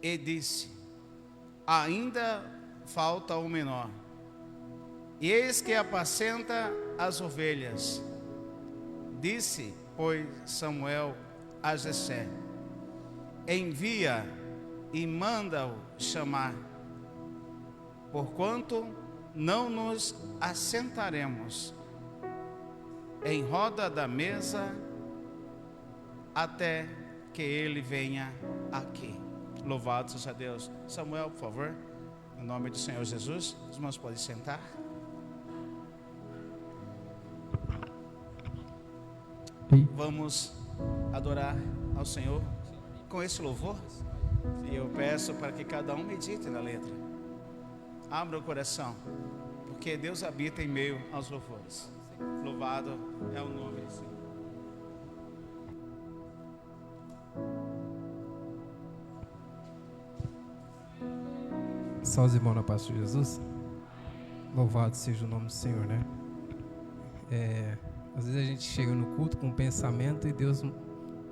e disse: ainda falta o menor, e eis que apacenta as ovelhas. Disse, pois, Samuel a Jessé: envia e manda-o chamar, porquanto não nos assentaremos em roda da mesa até que ele venha aqui. Louvado seja Deus. Samuel, por favor, em nome do Senhor Jesus, os irmãos podem sentar. Vamos adorar ao Senhor com esse louvor, e eu peço para que cada um medite na letra. Abra o coração, porque Deus habita em meio aos louvores. Louvado é o nome do Senhor. Só os irmãos na paz de Jesus. Louvado seja o nome do Senhor, né? Às vezes a gente chega no culto com um pensamento e Deus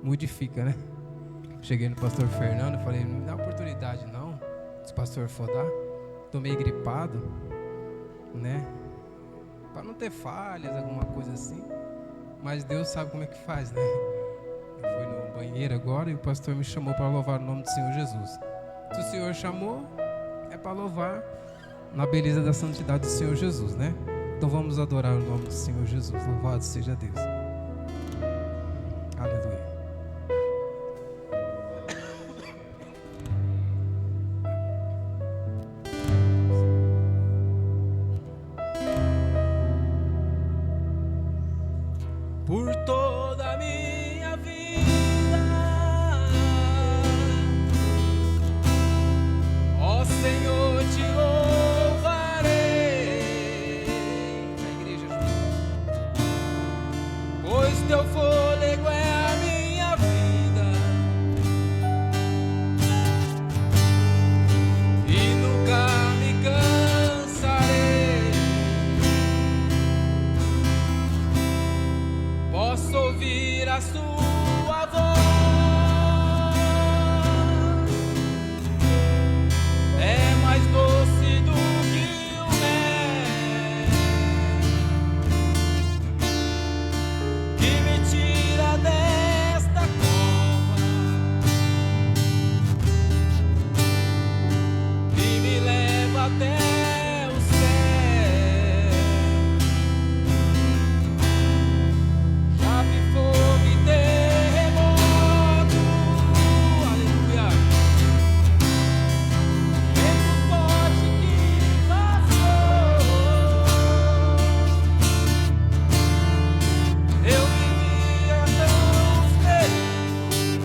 modifica, né? Cheguei no pastor Fernando e falei: não me dá oportunidade não, se o pastor for dar. Tô meio gripado, né? Para não ter falhas, alguma coisa assim. Mas Deus sabe como é que faz, né? Eu fui no banheiro agora e o pastor me chamou para louvar o nome do Senhor Jesus. Se o Senhor chamou, é para louvar na beleza da santidade do Senhor Jesus, né? Então vamos adorar o nome do Senhor Jesus. Louvado seja Deus. Aleluia. Por toda a minha vida, ó Senhor, te louvarei. A igreja Pois teu fôlego é a minha vida e nunca me cansarei. Posso ouvir a sua voz, é mais doce do que o mel, que me tira desta cova e me leva até o céu. Já vi fogo e terremoto, aleluia, vento forte que passou. Eu vivia tão feliz,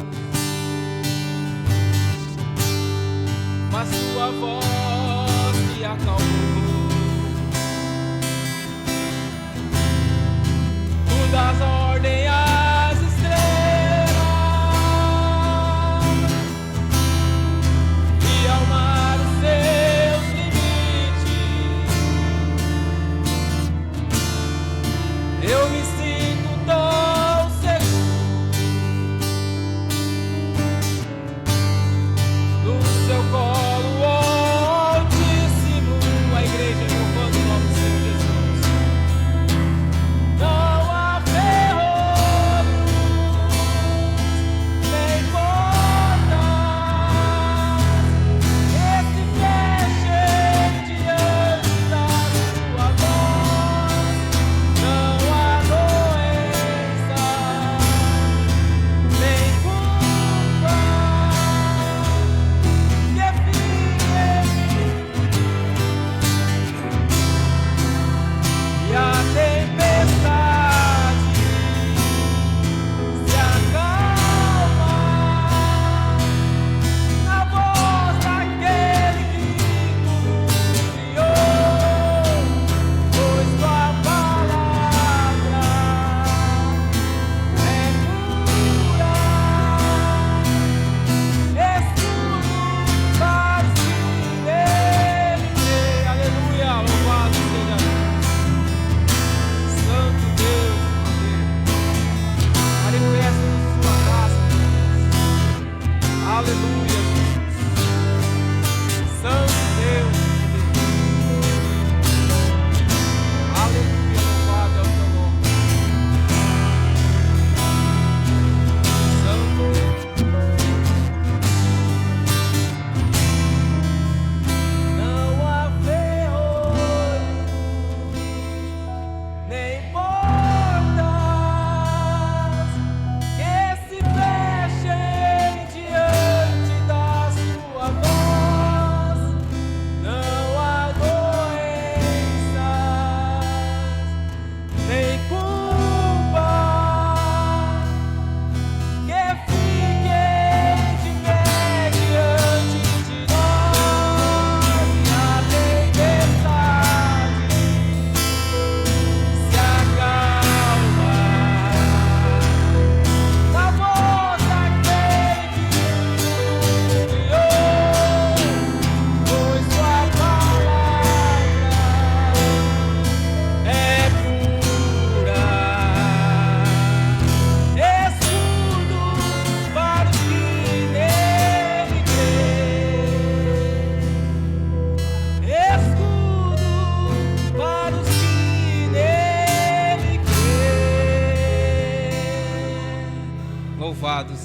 mas sua voz me acalmou. Tu das ordem às estrelas e ao mar os seus limites. Eu me sinto tão seguro no seu colo, ó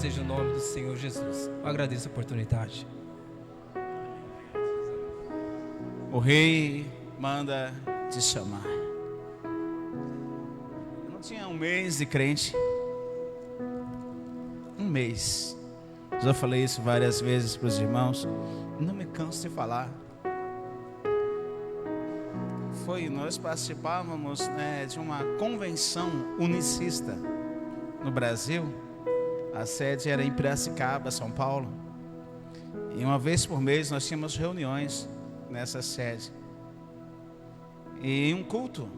seja o nome do Senhor Jesus. Eu agradeço a oportunidade. O rei manda te chamar. Eu não tinha um mês de crente. Um mês. Já falei isso várias vezes para os irmãos. Não me canso de falar. Nós participávamos, de uma convenção unicista no Brasil. A sede era em Piracicaba, São Paulo. E uma vez por mês nós tínhamos reuniões nessa sede. E um culto,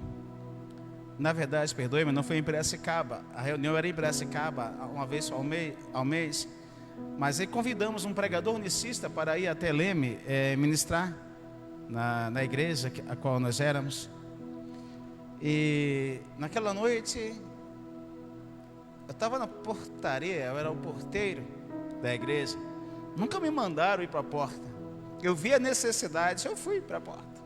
na verdade, perdoe-me, não foi em Piracicaba. A reunião era em Piracicaba, uma vez ao mês. Mas aí convidamos um pregador unicista para ir até Leme ministrar na igreja a qual nós éramos. E naquela noite eu estava na portaria, eu era o porteiro da igreja. Nunca me mandaram ir para a porta. Eu vi a necessidade, eu fui para a porta.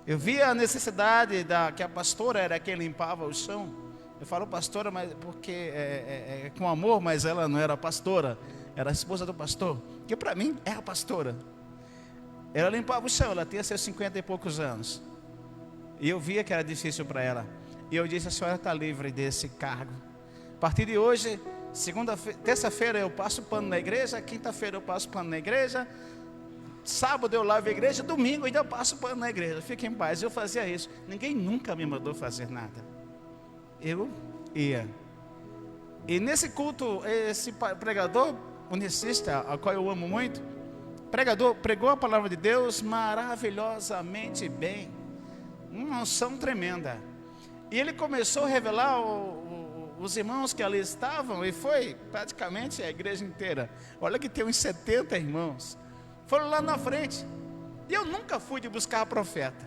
Eu vi a necessidade que a pastora era quem limpava o chão. Eu falo pastora, mas porque é com amor, mas ela não era pastora, era a esposa do pastor, que para mim é a pastora. Ela limpava o chão, ela tinha seus 50 e poucos anos. E eu via que era difícil para ela. E eu disse: a senhora está livre desse cargo. A partir de hoje, terça-feira eu passo pano na igreja, quinta-feira eu passo pano na igreja, sábado eu lavo a igreja, domingo ainda eu passo pano na igreja. Fique em paz. Eu fazia isso. Ninguém nunca me mandou fazer nada. Eu ia. E nesse culto, esse pregador unicista, a qual eu amo muito, pregador pregou a palavra de Deus maravilhosamente bem, uma unção tremenda. E ele começou a revelar os irmãos que ali estavam, e foi praticamente a igreja inteira. Olha que tem uns 70 irmãos. Foram lá na frente. E eu nunca fui de buscar profeta.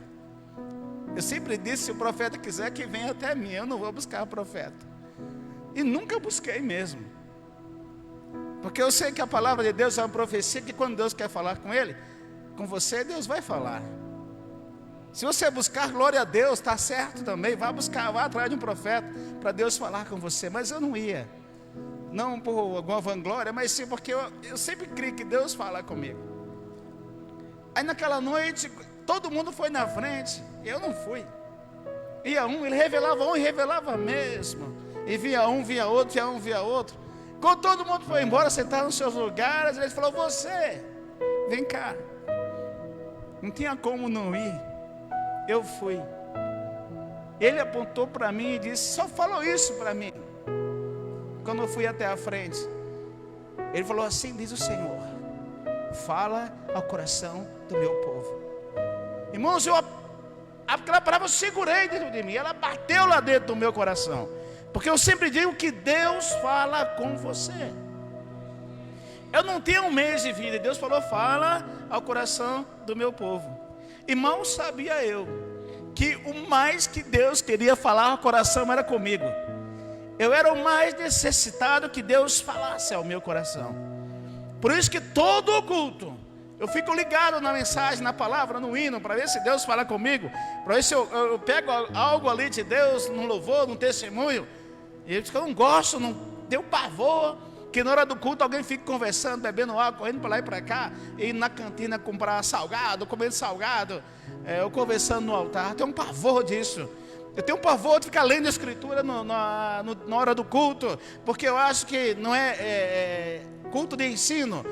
Eu sempre disse: se o profeta quiser que venha até mim, eu não vou buscar profeta. E nunca busquei mesmo. Porque eu sei que a palavra de Deus é uma profecia, que quando Deus quer falar com você, Deus vai falar. Se você buscar, glória a Deus, está certo também. Vá atrás de um profeta para Deus falar com você. Mas eu não ia. Não por alguma vanglória, mas sim porque eu sempre creio que Deus fala comigo. Aí naquela noite, todo mundo foi na frente, eu não fui. Ia um, ele revelava um e revelava mesmo. E via um, via outro, via um, via outro. Quando todo mundo foi embora, sentar nos seus lugares, ele falou: você, vem cá. Não tinha como não ir. Eu fui. Ele apontou para mim e disse: só falou isso para mim. Quando eu fui até a frente, ele falou assim: diz o Senhor, fala ao coração do meu povo. Irmãos, aquela palavra eu segurei dentro de mim, ela bateu lá dentro do meu coração. Porque eu sempre digo que Deus fala com você. Eu não tinha um mês de vida, e Deus falou: fala ao coração do meu povo. E mal sabia eu que o mais que Deus queria falar ao coração era comigo. Eu era o mais necessitado que Deus falasse ao meu coração. Por isso que todo o culto eu fico ligado na mensagem, na palavra, no hino, para ver se Deus fala comigo, para ver se eu pego algo ali de Deus, num louvor, num testemunho. E eu disse que eu não gosto, não deu pavor, que na hora do culto alguém fique conversando, bebendo água, correndo para lá e para cá, e ir na cantina comprar salgado, comendo salgado, ou conversando no altar. Eu tenho um pavor disso. Eu tenho um pavor de ficar lendo a escritura na hora do culto, porque eu acho que não é culto de ensino.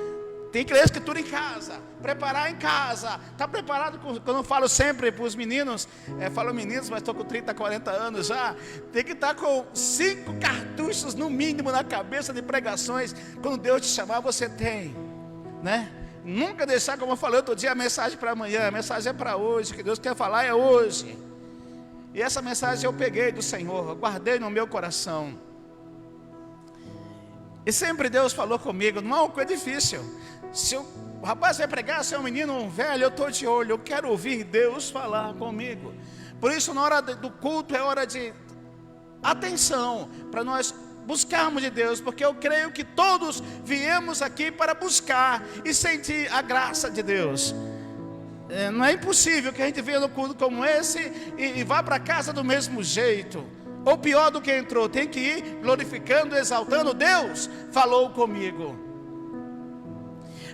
Tem que ler a escritura em casa, preparar em casa. Está preparado? Quando eu falo sempre para os meninos, falo meninos, mas estou com 30, 40 anos já. Tem que estar com 5 cartuchos no mínimo na cabeça de pregações. Quando Deus te chamar, você tem, né? Nunca deixar, como eu falei outro dia, a mensagem para amanhã. A mensagem é para hoje, o que Deus quer falar é hoje. E essa mensagem eu peguei do Senhor, eu guardei no meu coração. E sempre Deus falou comigo, não é uma coisa difícil. Se o rapaz vai pregar, se é um menino ou um velho, eu estou de olho, eu quero ouvir Deus falar comigo. Por isso, na hora do culto, é hora de atenção, para nós buscarmos de Deus, porque eu creio que todos viemos aqui para buscar e sentir a graça de Deus. Não é impossível que a gente venha no culto como esse e vá para casa do mesmo jeito. ou pior do que entrou, tem que ir glorificando, exaltando. Deus falou comigo.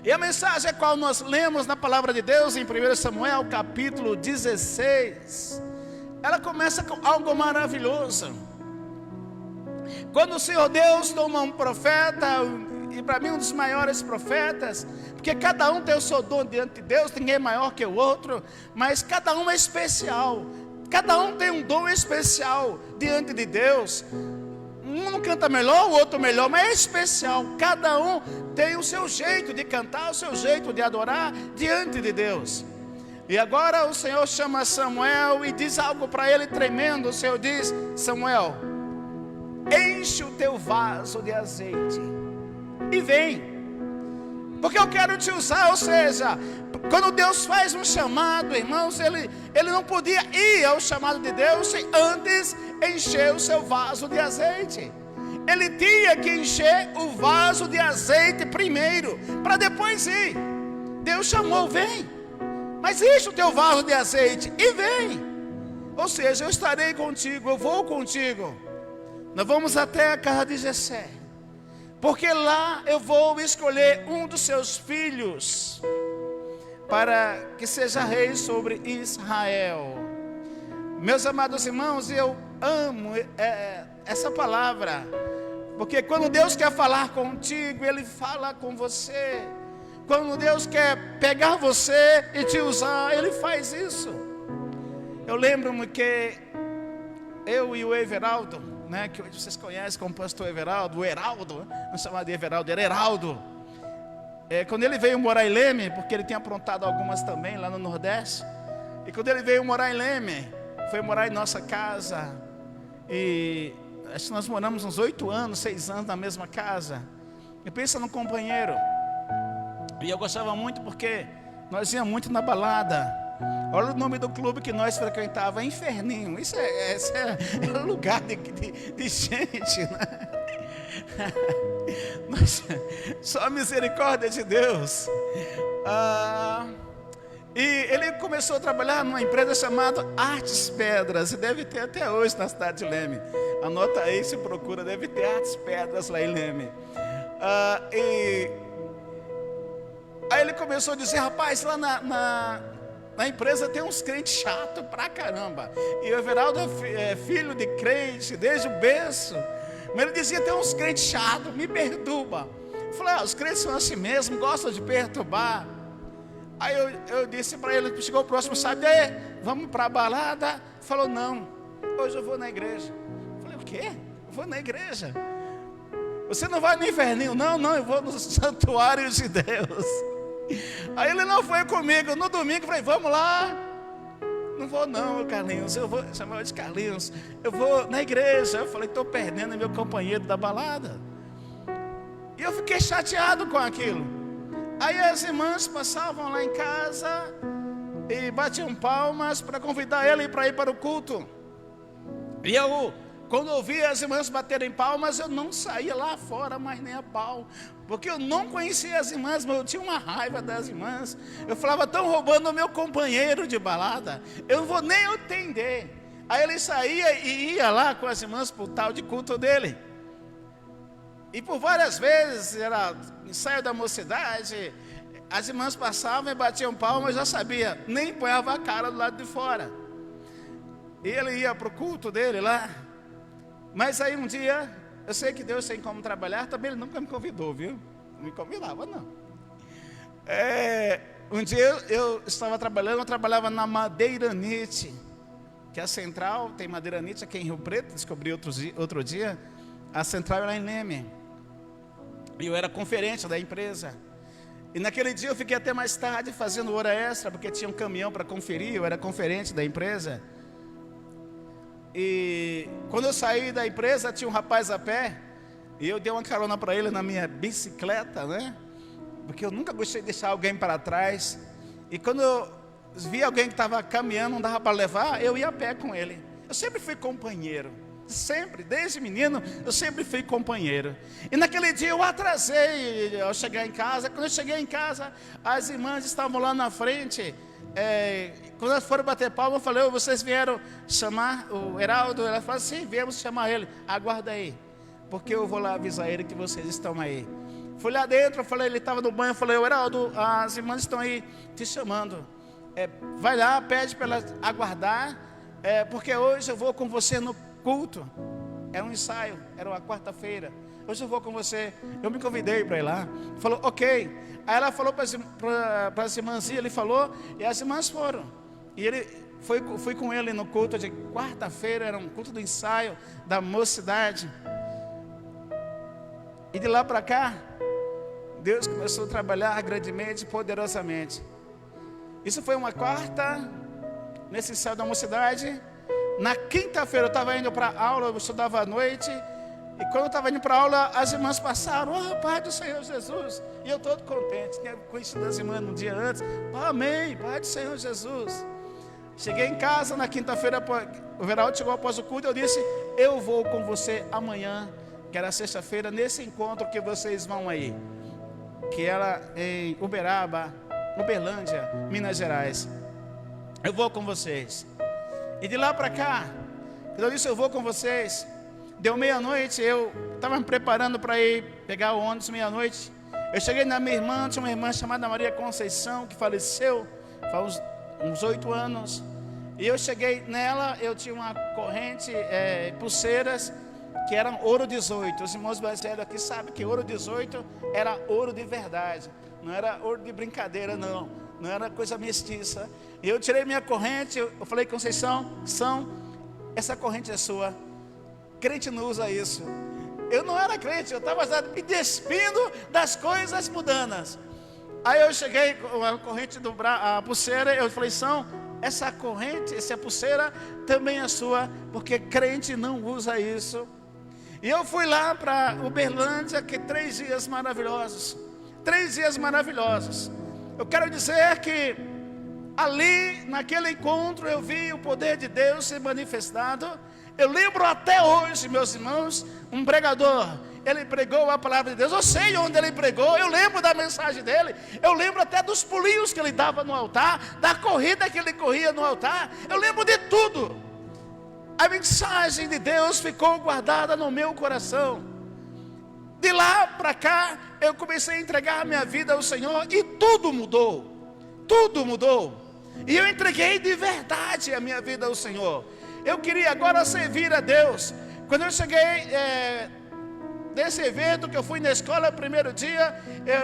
E a mensagem a qual nós lemos na palavra de Deus em 1 Samuel capítulo 16, ela começa com algo maravilhoso. Quando o Senhor Deus toma um profeta, e para mim um dos maiores profetas, porque cada um tem o seu dom diante de Deus, ninguém é maior que o outro, mas cada um é especial, cada um tem um dom especial diante de Deus. Um não canta melhor, o outro melhor, mas é especial. Cada um tem o seu jeito de cantar, o seu jeito de adorar diante de Deus. E agora o Senhor chama Samuel e diz algo para ele tremendo. O Senhor diz: Samuel, enche o teu vaso de azeite e vem, porque eu quero te usar. Ou seja, quando Deus faz um chamado, irmãos, ele não podia ir ao chamado de Deus sem antes encher o seu vaso de azeite. Ele tinha que encher o vaso de azeite primeiro, para depois ir. Deus chamou: vem, mas enche o teu vaso de azeite e vem. Ou seja, eu estarei contigo, eu vou contigo. Nós vamos até a casa de Jessé, porque lá eu vou escolher um dos seus filhos para que seja rei sobre Israel. Meus amados irmãos, eu amo essa palavra, porque quando Deus quer falar contigo, Ele fala com você. Quando Deus quer pegar você e te usar, Ele faz isso. Eu lembro-me que eu e o Everaldo, né, que hoje vocês conhecem como pastor Everaldo, o Heraldo, não chamava de Everaldo, era Heraldo. Quando ele veio morar em Leme, porque ele tinha aprontado algumas também lá no Nordeste, e quando ele veio morar em Leme, foi morar em nossa casa, e acho que nós moramos uns 8 anos, 6 anos na mesma casa. E pensa num companheiro, e eu gostava muito porque nós íamos muito na balada. Olha o nome do clube que nós frequentávamos, Inferninho. Isso é lugar de gente, né? Só a misericórdia de Deus. E ele começou a trabalhar numa empresa chamada Artes Pedras, e deve ter até hoje na cidade de Leme. Anota aí, se procura, deve ter Artes Pedras lá em Leme. Aí ele começou a dizer: rapaz, lá na empresa tem uns crentes chatos pra caramba. E o Everaldo é filho de crente desde o berço. Mas ele dizia: tem uns crentes chatos, me perturba. Eu falei: os crentes são assim mesmo, gostam de perturbar. Aí eu disse para ele, chegou o próximo sábado: vamos para a balada? Ele falou: não, hoje eu vou na igreja. Eu falei: o quê? Eu vou na igreja. Você não vai no Inferninho? Não, eu vou no santuário de Deus. Aí ele não foi comigo. No domingo eu falei: vamos lá. Não vou não, Carlinhos. Eu vou chamar de Carlinhos. Eu vou na igreja. Eu falei: estou perdendo meu companheiro da balada. E eu fiquei chateado com aquilo. Aí as irmãs passavam lá em casa e batiam palmas para convidar ele para ir para o culto. E eu, quando eu via as irmãs baterem palmas, eu não saía lá fora mais nem a pau, porque eu não conhecia as irmãs, mas eu tinha uma raiva das irmãs. Eu falava: estão roubando o meu companheiro de balada, eu não vou nem atender. Aí ele saía e ia lá com as irmãs para o tal de culto dele. E por várias vezes, era ensaio da mocidade, as irmãs passavam e batiam palmas, eu já sabia, nem ponhava a cara do lado de fora. E ele ia para o culto dele lá. Mas aí um dia, eu sei que Deus tem como trabalhar, também ele nunca me convidou, viu? Não me convidava, não. Um dia eu estava trabalhando, eu trabalhava na Madeiranite, que é a central, tem Madeiranite aqui em Rio Preto, descobri outro dia, a central era em Leme. E eu era conferente da empresa. E naquele dia eu fiquei até mais tarde fazendo hora extra, porque tinha um caminhão para conferir, eu era conferente da empresa. E quando eu saí da empresa, tinha um rapaz a pé, e eu dei uma carona para ele na minha bicicleta, né? Porque eu nunca gostei de deixar alguém para trás. E quando eu vi alguém que estava caminhando, não dava para levar, eu ia a pé com ele. Eu sempre fui companheiro. Sempre, desde menino, eu sempre fui companheiro. E naquele dia eu atrasei ao chegar em casa. Quando eu cheguei em casa, as irmãs estavam lá na frente quando elas foram bater palma, eu falei: vocês vieram chamar o Heraldo? Ela falou: sim, viemos chamar ele. Aguarda aí, porque eu vou lá avisar ele que vocês estão aí. Fui lá dentro, eu falei, ele estava no banho, eu falei: Heraldo, as irmãs estão aí te chamando. Vai lá, pede para elas aguardar, porque hoje eu vou com você no culto. Era um ensaio, era uma quarta-feira. Hoje eu vou com você. Eu me convidei para ir lá. Falou: ok. Aí ela falou para as irmãs, ele falou, e as irmãs foram. E ele fui com ele no culto de quarta-feira, era um culto do ensaio da mocidade. E de lá para cá, Deus começou a trabalhar grandemente, poderosamente. Isso foi uma quarta, nesse ensaio da mocidade. Na quinta-feira eu estava indo para a aula, eu estudava à noite. E quando eu estava indo para a aula, as irmãs passaram: oh, Pai do Senhor Jesus. E eu todo contente, tinha conhecido as irmãs um dia antes. Amém, Pai do Senhor Jesus. Cheguei em casa na quinta-feira, o Veraldo chegou após o culto. Eu disse: eu vou com você amanhã, que era sexta-feira, nesse encontro que vocês vão aí, que era em Uberlândia, Minas Gerais. Eu vou com vocês. E de lá para cá, eu disse: eu vou com vocês. Deu meia-noite, eu estava me preparando para ir pegar o ônibus meia-noite. Eu cheguei na minha irmã, tinha uma irmã chamada Maria Conceição, que faleceu faz uns 8 anos. E eu cheguei nela, eu tinha uma corrente, pulseiras, que eram ouro 18. Os irmãos mais velhos aqui sabem que ouro 18 era ouro de verdade. Não era ouro de brincadeira, não. Não era coisa mestiça. E eu tirei minha corrente, eu falei: Conceição, essa corrente é sua. Crente não usa isso. Eu não era crente, eu estava me despindo das coisas mundanas. Aí eu cheguei com a corrente a pulseira, eu falei: essa corrente, essa pulseira também é sua, porque crente não usa isso. E eu fui lá para Uberlândia, que 3 dias maravilhosos. 3 dias maravilhosos. Eu quero dizer que ali, naquele encontro, eu vi o poder de Deus ser manifestado. Eu lembro até hoje, meus irmãos, um pregador, ele pregou a palavra de Deus. Eu sei onde ele pregou, eu lembro da mensagem dele. Eu lembro até dos pulinhos que ele dava no altar, da corrida que ele corria no altar. Eu lembro de tudo. A mensagem de Deus ficou guardada no meu coração. De lá para cá, eu comecei a entregar a minha vida ao Senhor e tudo mudou. Tudo mudou. E eu entreguei de verdade a minha vida ao Senhor. Eu queria agora servir a Deus. Quando eu cheguei desse evento, que eu fui na escola, primeiro dia,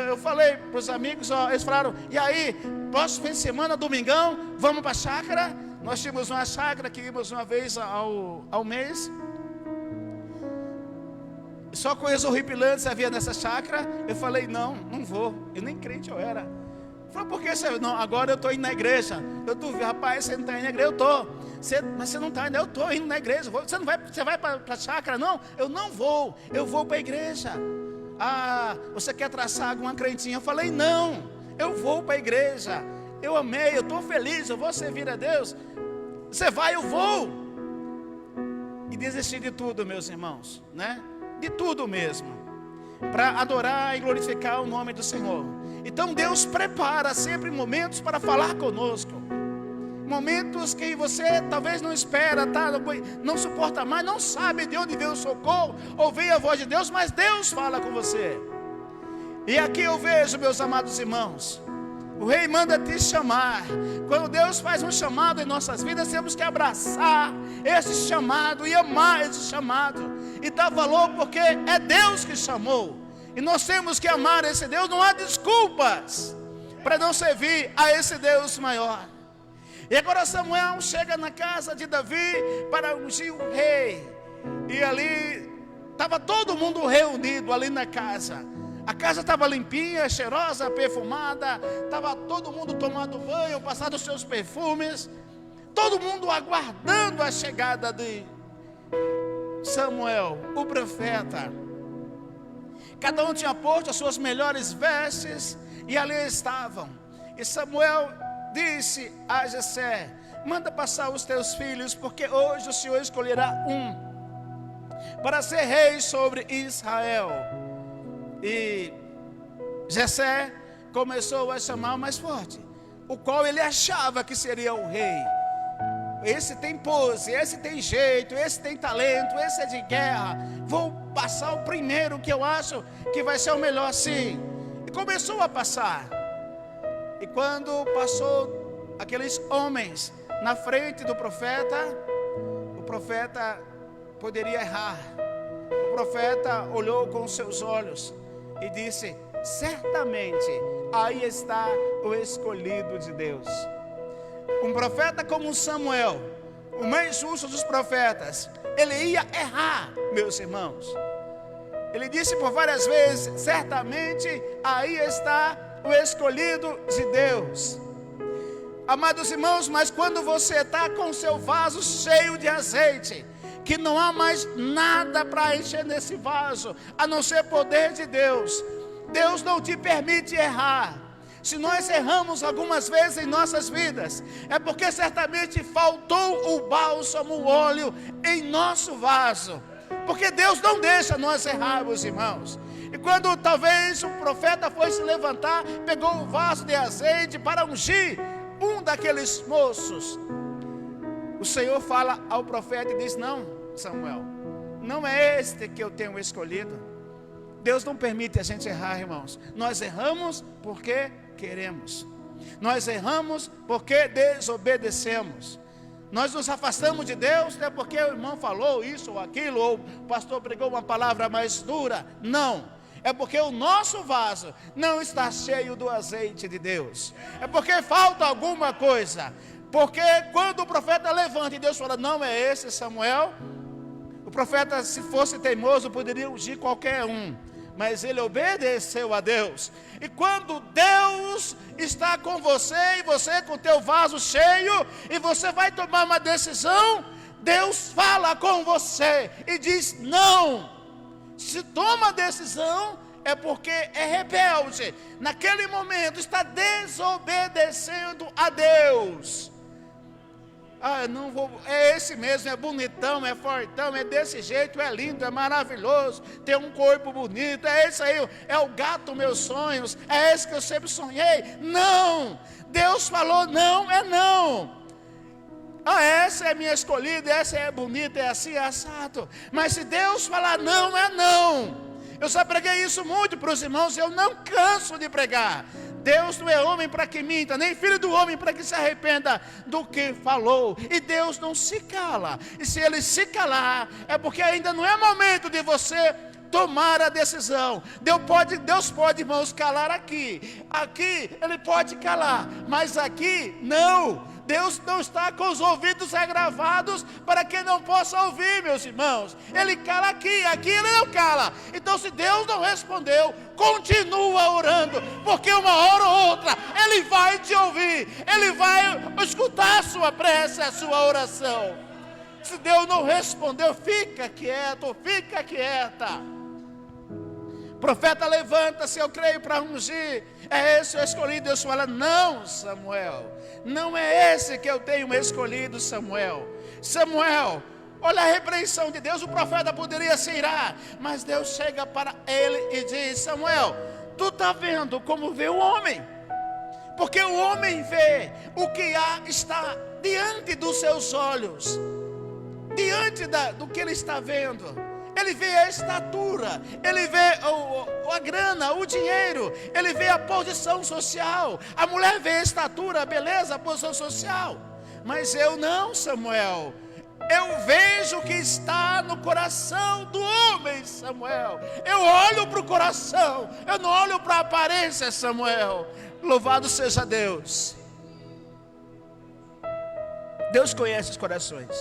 eu falei para os amigos, eles falaram: e aí, próximo fim de semana, domingão, vamos para a chácara? Nós tínhamos uma chácara que íamos uma vez ao mês. Só coisas horripilantes havia nessa chácara. Eu falei: não vou. Eu nem crente eu era. Falei: por que você não? Agora eu estou indo na igreja. Eu duvido: rapaz, você não está indo na igreja? Eu estou. Mas você não está indo? Eu estou indo na igreja. Você vai para a chácara? Não, eu não vou. Eu vou para a igreja. Ah, você quer traçar alguma crentinha? Eu falei: não, eu vou para a igreja. Eu amei, eu estou feliz, eu vou servir a Deus. Você vai, eu vou. E desisti de tudo, meus irmãos, né? De tudo mesmo, para adorar e glorificar o nome do Senhor. Então Deus prepara sempre momentos para falar conosco. Momentos que você talvez não espera, tá? Não suporta mais, não sabe de onde veio o socorro, ou veio a voz de Deus, mas Deus fala com você. E aqui eu vejo, meus amados irmãos, o Rei manda te chamar. Quando Deus faz um chamado em nossas vidas, temos que abraçar esse chamado e amar esse chamado e dar valor, porque é Deus que chamou. E nós temos que amar esse Deus. Não há desculpas para não servir a esse Deus maior. E agora Samuel chega na casa de Davi para ungir o rei. E ali estava todo mundo reunido ali na casa. A casa estava limpinha, cheirosa, perfumada. Estava todo mundo tomando banho, passando os seus perfumes. Todo mundo aguardando a chegada de Samuel, o profeta. Cada um tinha posto as suas melhores vestes e ali estavam. E Samuel disse a Jessé: manda passar os teus filhos, porque hoje o Senhor escolherá um para ser rei sobre Israel. E Jessé começou a chamar mais forte: o qual ele achava que seria o rei. Esse tem pose, esse tem jeito, esse tem talento, esse é de guerra. Vou passar o primeiro que eu acho que vai ser o melhor, sim. E começou a passar. E quando passou aqueles homens na frente do profeta, o profeta poderia errar. O profeta olhou com seus olhos e disse: certamente aí está o escolhido de Deus. Um profeta como Samuel, o mais justo dos profetas, ele ia errar, meus irmãos. Ele disse por várias vezes: certamente aí está o escolhido de Deus. Amados irmãos, mas quando você está com seu vaso cheio de azeite, que não há mais nada para encher nesse vaso, a não ser poder de Deus, Deus não te permite errar. Se nós erramos algumas vezes em nossas vidas, é porque certamente faltou o bálsamo, o óleo em nosso vaso. Porque Deus não deixa nós errarmos, irmãos. E quando talvez o profeta foi se levantar, pegou o vaso de azeite para ungir um daqueles moços, o Senhor fala ao profeta e diz: não, Samuel, não é este que eu tenho escolhido. Deus não permite a gente errar, irmãos. Nós erramos porque queremos. Nós erramos porque desobedecemos. Nós nos afastamos de Deus, não é porque o irmão falou isso ou aquilo, ou o pastor pregou uma palavra mais dura. Não, é porque o nosso vaso não está cheio do azeite de Deus. É porque falta alguma coisa. Porque quando o profeta levanta e Deus fala: não é esse, Samuel, o profeta, se fosse teimoso, poderia ungir qualquer um. Mas ele obedeceu a Deus. E quando Deus está com você, e você com o teu vaso cheio, e você vai tomar uma decisão, Deus fala com você e diz: não. Se toma a decisão, é porque é rebelde. Naquele momento está desobedecendo a Deus. Ah, não vou, é esse mesmo, é bonitão, é fortão, é desse jeito, é lindo, é maravilhoso, tem um corpo bonito, é esse aí, é o gato meus sonhos, é esse que eu sempre sonhei. Não, Deus falou não, é não. Ah, essa é minha escolhida, essa é bonita, é assim, é assado. Mas se Deus falar não, é não. Eu já preguei isso muito para os irmãos, eu não canso de pregar. Deus não é homem para que minta, nem filho do homem para que se arrependa do que falou. E Deus não se cala. E se Ele se calar, é porque ainda não é momento de você tomar a decisão. Deus pode, irmãos, calar aqui. Aqui Ele pode calar, mas aqui não. Deus não está com os ouvidos agravados para que não possa ouvir, meus irmãos. Ele cala aqui, aqui Ele não cala. Então, se Deus não respondeu, continua orando, porque uma hora ou outra Ele vai te ouvir. Ele vai escutar a sua prece, a sua oração. Se Deus não respondeu, fica quieto, fica quieta. Profeta, levanta-se, eu creio, para ungir. É esse o escolhido. Deus fala: não, Samuel, não é esse que eu tenho escolhido, Samuel. Samuel, olha a repreensão de Deus. O profeta poderia se irar, mas Deus chega para ele e diz: Samuel, tu está vendo como vê o homem? Porque o homem vê o que está diante dos seus olhos, diante do que ele está vendo. Ele vê a estatura, ele vê a grana, o dinheiro, ele vê a posição social. A mulher vê a estatura, a beleza, a posição social. Mas eu não, Samuel. Eu vejo o que está no coração do homem, Samuel. Eu olho para o coração, eu não olho para a aparência, Samuel. Louvado seja Deus. Deus conhece os corações.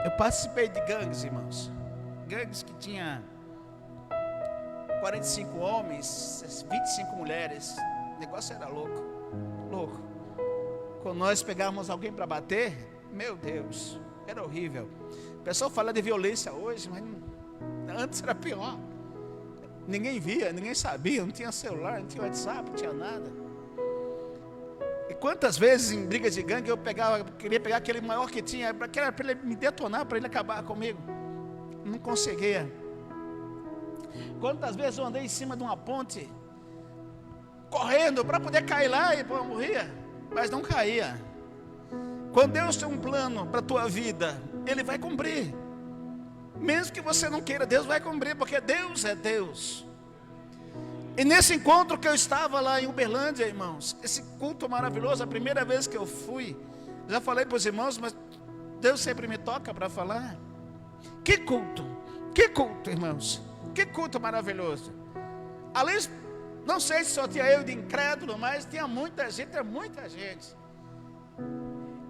Eu participei de gangues, irmãos. Gangues que tinha 45 homens, 25 mulheres. O negócio era louco, louco. Quando nós pegávamos alguém para bater, meu Deus, era horrível. O pessoal fala de violência hoje, mas antes era pior. Ninguém via, ninguém sabia, não tinha celular, não tinha WhatsApp, não tinha nada. E quantas vezes em brigas de gangue eu queria pegar aquele maior que tinha, para ele me detonar, para ele acabar comigo. Não conseguia. Quantas vezes eu andei em cima de uma ponte correndo para poder cair lá e morria, mas não caía. Quando Deus tem um plano para a tua vida, Ele vai cumprir. Mesmo que você não queira, Deus vai cumprir, porque Deus é Deus. E nesse encontro que eu estava lá em Uberlândia, irmãos, esse culto maravilhoso, a primeira vez que eu fui, já falei para os irmãos, mas Deus sempre me toca para falar. Que culto, irmãos, que culto maravilhoso. Além, não sei se só tinha eu de incrédulo, mas tinha muita gente.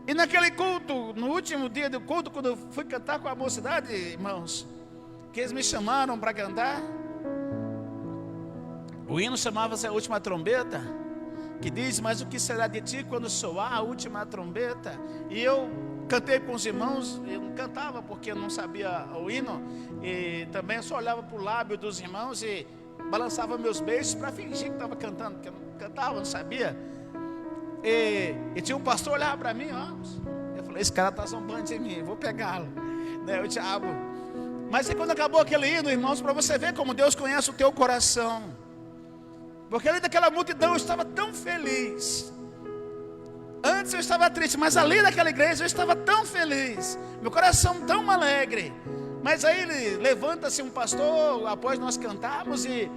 E naquele culto, no último dia do culto, quando eu fui cantar com a mocidade, irmãos, que eles me chamaram para cantar, o hino chamava-se A Última Trombeta, que diz: mas o que será de ti quando soar a última trombeta? E eu cantei com os irmãos. Eu não cantava porque eu não sabia o hino, e também só olhava para o lábio dos irmãos e balançava meus beijos para fingir que estava cantando, porque eu não cantava, não sabia. E tinha um pastor olhava para mim, ó, eu falei: esse cara está zombando de mim, vou pegá-lo, né, o diabo. Mas quando acabou aquele hino, irmãos, para você ver como Deus conhece o teu coração, porque ali daquela multidão eu estava tão feliz. Antes eu estava triste, mas ali naquela igreja eu estava tão feliz, meu coração tão alegre. Mas aí levanta-se um pastor, após nós cantarmos, e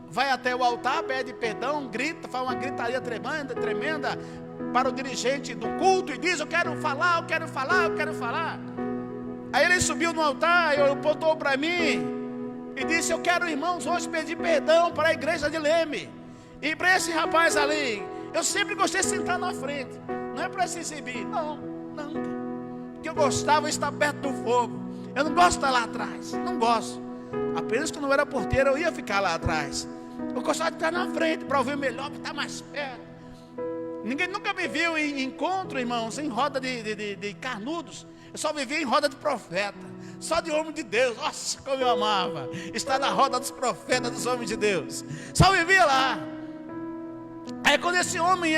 vai até o altar, pede perdão, grita, faz uma gritaria tremenda para o dirigente do culto e diz: eu quero falar. Aí ele subiu no altar e apontou para mim e disse: eu quero, irmãos, hoje pedir perdão para a igreja de Leme e para esse rapaz ali. Eu sempre gostei de sentar na frente, não é para se exibir, não, nunca, porque eu gostava de estar perto do fogo. Eu não gosto de estar lá atrás, não gosto. Apenas quando eu era porteiro eu ia ficar lá atrás. Eu gostava de estar na frente para ouvir melhor, para estar mais perto. Ninguém nunca me viu em encontro, irmãos, em roda de carnudos. Eu só vivia em roda de profeta, só de homem de Deus. Nossa, como eu amava estar na roda dos profetas, dos homens de Deus. Só vivia lá. Aí quando esse homem,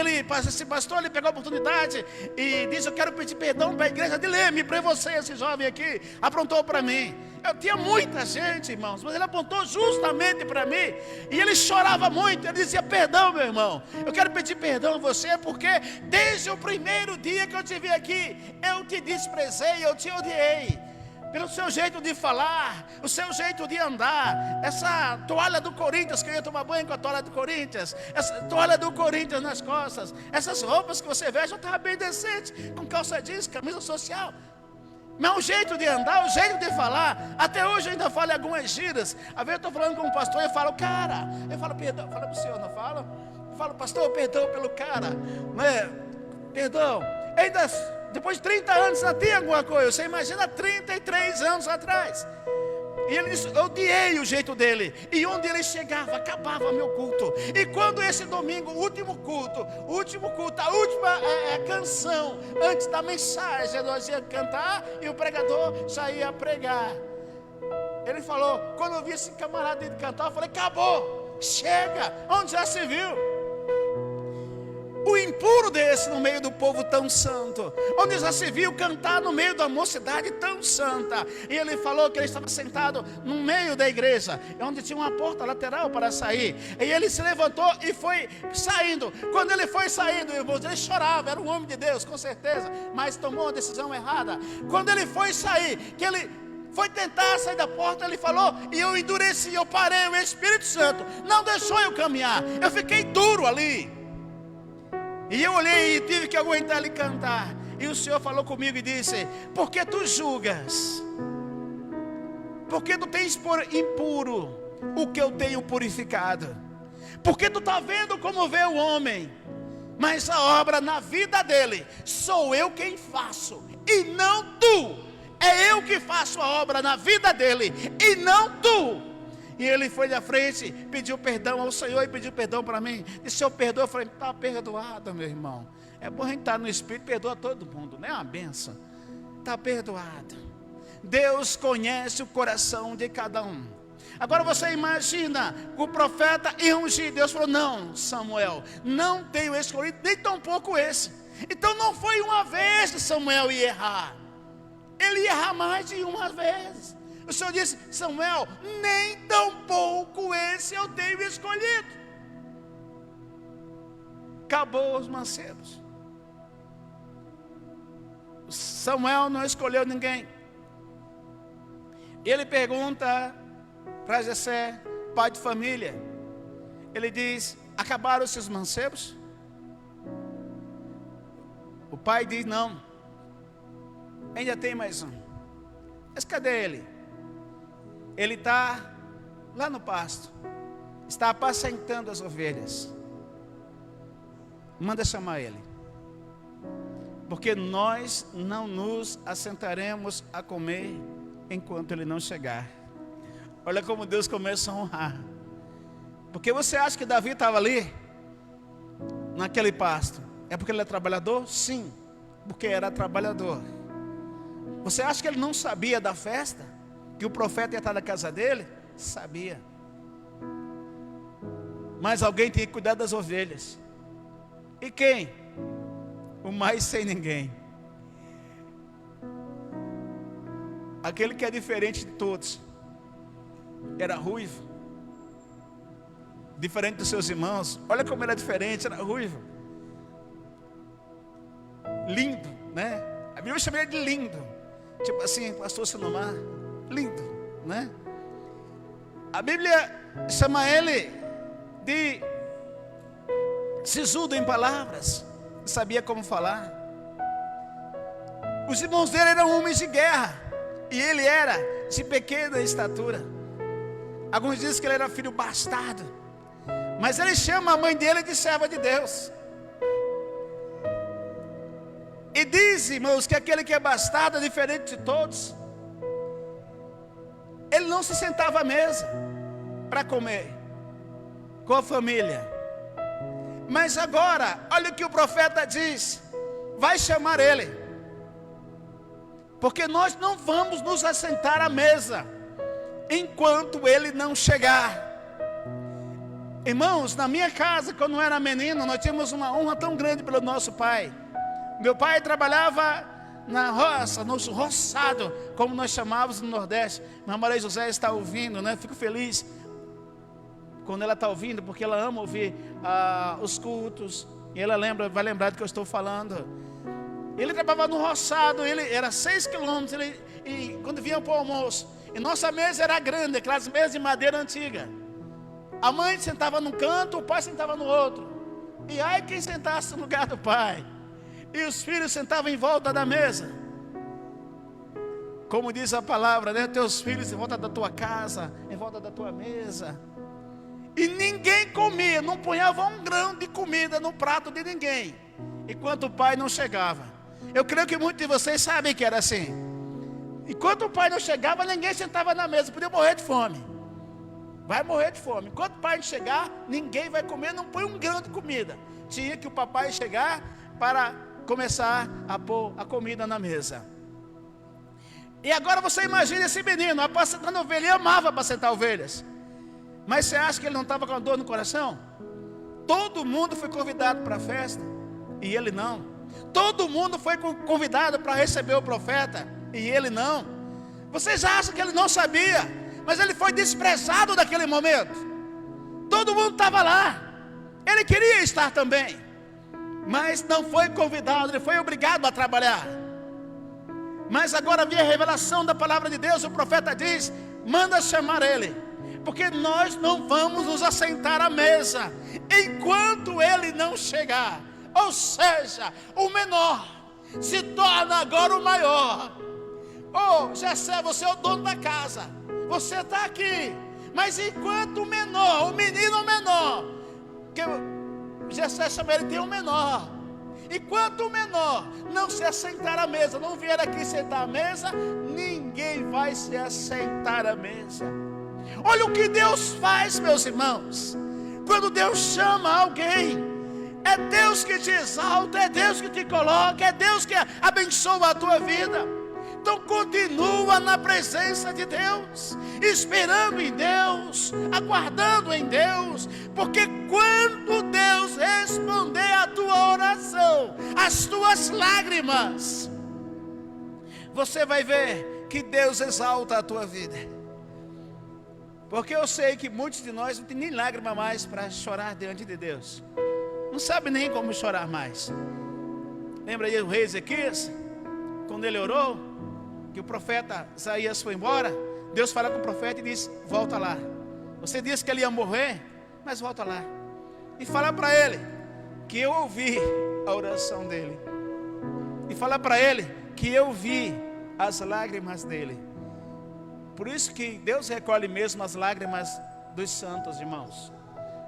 esse pastor, ele pegou a oportunidade e disse: eu quero pedir perdão para a igreja de Leme, para você, esse jovem aqui, aprontou para mim. Eu tinha muita gente, irmãos, mas ele apontou justamente para mim, e ele chorava muito. Ele dizia: perdão, meu irmão, eu quero pedir perdão a você, porque desde o primeiro dia que eu te vi aqui, eu te desprezei, eu te odiei, pelo seu jeito de falar, o seu jeito de andar, essa toalha do Corinthians, que eu ia tomar banho com a toalha do Corinthians, essa toalha do Corinthians nas costas, essas roupas que você veste, eu estava bem decente, com calça jeans, camisa social, mas o jeito de andar, o jeito de falar, até hoje eu ainda falo em algumas gírias. Às vezes eu estou falando com um pastor e eu falo: cara, eu falo perdão, fala para o senhor, não fala? Eu falo: pastor, perdão pelo cara, né? Perdão, ainda depois de 30 anos ainda tem alguma coisa. Você imagina 33 anos atrás. E ele disse: eu odiei o jeito dele. E onde ele chegava, acabava meu culto. E quando esse domingo, o último culto, a última canção, antes da mensagem, nós ia cantar e o pregador já ia pregar. Ele falou: quando eu vi esse camarada de cantar, eu falei: acabou, chega, onde já se viu? O impuro desse no meio do povo tão santo, onde já se viu cantar no meio da mocidade tão santa. E ele falou que ele estava sentado no meio da igreja, onde tinha uma porta lateral para sair. E ele se levantou e foi saindo. Quando ele foi saindo, irmãos, ele chorava, era um homem de Deus, com certeza, mas tomou uma decisão errada. Quando ele foi sair, que ele foi tentar sair da porta, ele falou: e eu endureci, eu parei, o Espírito Santo não deixou eu caminhar, eu fiquei duro ali. E eu olhei e tive que aguentar ele cantar. E o Senhor falou comigo e disse: por que tu julgas? Porque tu tens por impuro o que eu tenho purificado? Porque tu está vendo como vê o homem, mas a obra na vida dele sou eu quem faço, e não tu. É eu que faço a obra na vida dele, e não tu. E ele foi à frente, pediu perdão ao Senhor e pediu perdão para mim. Disse: Senhor, perdoa. Eu falei: está perdoado, meu irmão. É bom a gente estar no Espírito, perdoa todo mundo, não é uma benção. Está perdoado. Deus conhece o coração de cada um. Agora você imagina o profeta e ungir. Deus falou: não, Samuel, não tenho escolhido, nem tampouco esse. Então não foi uma vez que Samuel ia errar. Ele ia errar mais de uma vez. O Senhor disse: Samuel, nem tampouco esse eu tenho escolhido. acabou os mancebos. Samuel não escolheu ninguém. Ele pergunta para Jessé, pai de família. Ele diz: acabaram esses mancebos? O pai diz: não, ainda tem mais um. Mas cadê ele? Ele está lá no pasto, está apacentando as ovelhas. Manda chamar ele, porque nós não nos assentaremos a comer enquanto ele não chegar. Olha como Deus começa a honrar. Porque você acha que Davi estava ali, naquele pasto, é porque ele é trabalhador? Sim, porque era trabalhador. Você acha que ele não sabia da festa? Que o profeta ia estar na casa dele? Sabia. Mas alguém tinha que cuidar das ovelhas. E quem? O mais sem ninguém. Aquele que é diferente de todos. Era ruivo. Diferente dos seus irmãos. Olha como era diferente, era ruivo. Lindo, né? A Bíblia chama ele de lindo. Tipo assim, pastor Sinomar, lindo, né? A Bíblia chama ele de sisudo em palavras. Sabia como falar. Os irmãos dele eram homens de guerra. E ele era de pequena estatura. Alguns dizem que ele era filho bastardo. Mas ele chama a mãe dele de serva de Deus. E diz, irmãos, que aquele que é bastardo é diferente de todos. Ele não se sentava à mesa para comer com a família. Mas agora, olha o que o profeta diz: vai chamar ele, porque nós não vamos nos assentar à mesa enquanto ele não chegar. Irmãos, na minha casa, quando eu era menino, nós tínhamos uma honra tão grande pelo nosso pai. Meu pai trabalhava na roça, no roçado, como nós chamávamos no Nordeste. Minha Maria José está ouvindo, né? Fico feliz quando ela está ouvindo, porque ela ama ouvir os cultos. E ela vai lembrar do que eu estou falando. Ele trabalhava no roçado, ele era 6 quilômetros, e quando vinha para o almoço, e nossa mesa era grande, aquelas mesas de madeira antiga. A mãe sentava num canto, o pai sentava no outro. E aí quem sentasse no lugar do pai. E os filhos sentavam em volta da mesa. Como diz a palavra, né? Teus filhos em volta da tua casa, em volta da tua mesa. E ninguém comia, não punhava um grão de comida no prato de ninguém, enquanto o pai não chegava. Eu creio que muitos de vocês sabem que era assim. Enquanto o pai não chegava, ninguém sentava na mesa, podia morrer de fome. Vai morrer de fome. Enquanto o pai não chegar, ninguém vai comer, não põe um grão de comida. Tinha que o papai chegar para começar a pôr a comida na mesa. E agora você imagina esse menino apacentando ovelha. Ele amava apacentar ovelhas. Mas você acha que ele não estava com a dor no coração? Todo mundo foi convidado para a festa e ele não. Todo mundo foi convidado para receber o profeta e ele não. Vocês acham que ele não sabia? Mas ele foi desprezado naquele momento. Todo mundo estava lá. Ele queria estar também, mas não foi convidado. Ele foi obrigado a trabalhar. Mas agora vem a revelação da palavra de Deus. O profeta diz: manda chamar ele, porque nós não vamos nos assentar à mesa enquanto ele não chegar. Ou seja, o menor se torna agora o maior. Oh, Jessé, você é o dono da casa, você está aqui, mas enquanto o menor, o menino menor, que Jessé chama ele de um menor, enquanto o menor não se assentar à mesa, não vier aqui sentar à mesa, ninguém vai se assentar à mesa. Olha o que Deus faz, meus irmãos. Quando Deus chama alguém, é Deus que te exalta, é Deus que te coloca, é Deus que abençoa a tua vida. Então continua na presença de Deus, esperando em Deus, aguardando em Deus, porque quando Deus responder a tua oração, as tuas lágrimas, você vai ver que Deus exalta a tua vida. Porque eu sei que muitos de nós não tem nem lágrima mais para chorar diante de Deus. não sabe nem como chorar mais. Lembra aí o rei Ezequias, quando ele orou, que o profeta Isaías foi embora? Deus fala com o profeta e diz: volta lá. Você disse que ele ia morrer, mas volta lá. E fala para ele que eu ouvi a oração dele. E fala para ele que eu vi as lágrimas dele. Por isso que Deus recolhe mesmo as lágrimas dos santos, irmãos.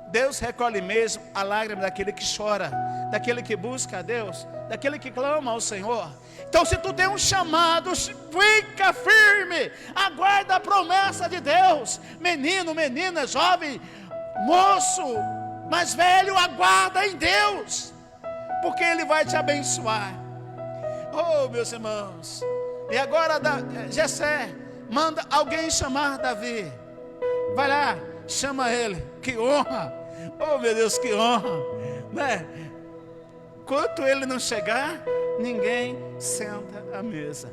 Deus recolhe mesmo a lágrima daquele que chora, daquele que busca a Deus, daquele que clama ao Senhor. Então, se tu tem um chamado, fica firme, aguarda a promessa de Deus. Menino, menina, jovem, moço, mais velho, aguarda em Deus, porque Ele vai te abençoar. Oh, meus irmãos. E agora Jessé manda alguém chamar Davi. Vai lá, chama ele. Que honra. Oh, meu Deus, que honra, né? Enquanto ele não chegar, ninguém senta à mesa.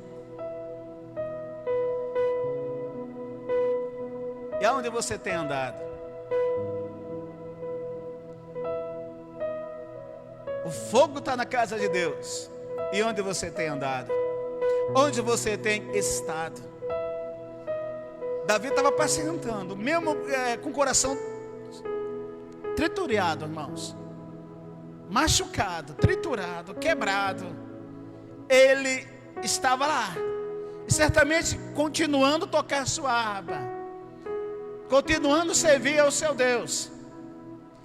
E aonde você tem andado? O fogo está na casa de Deus. E onde você tem andado? Onde você tem estado? Davi estava apacentando, mesmo com o coração triturado, irmãos, machucado, triturado, quebrado. Ele estava lá, e certamente continuando a tocar sua harpa, continuando a servir ao seu Deus.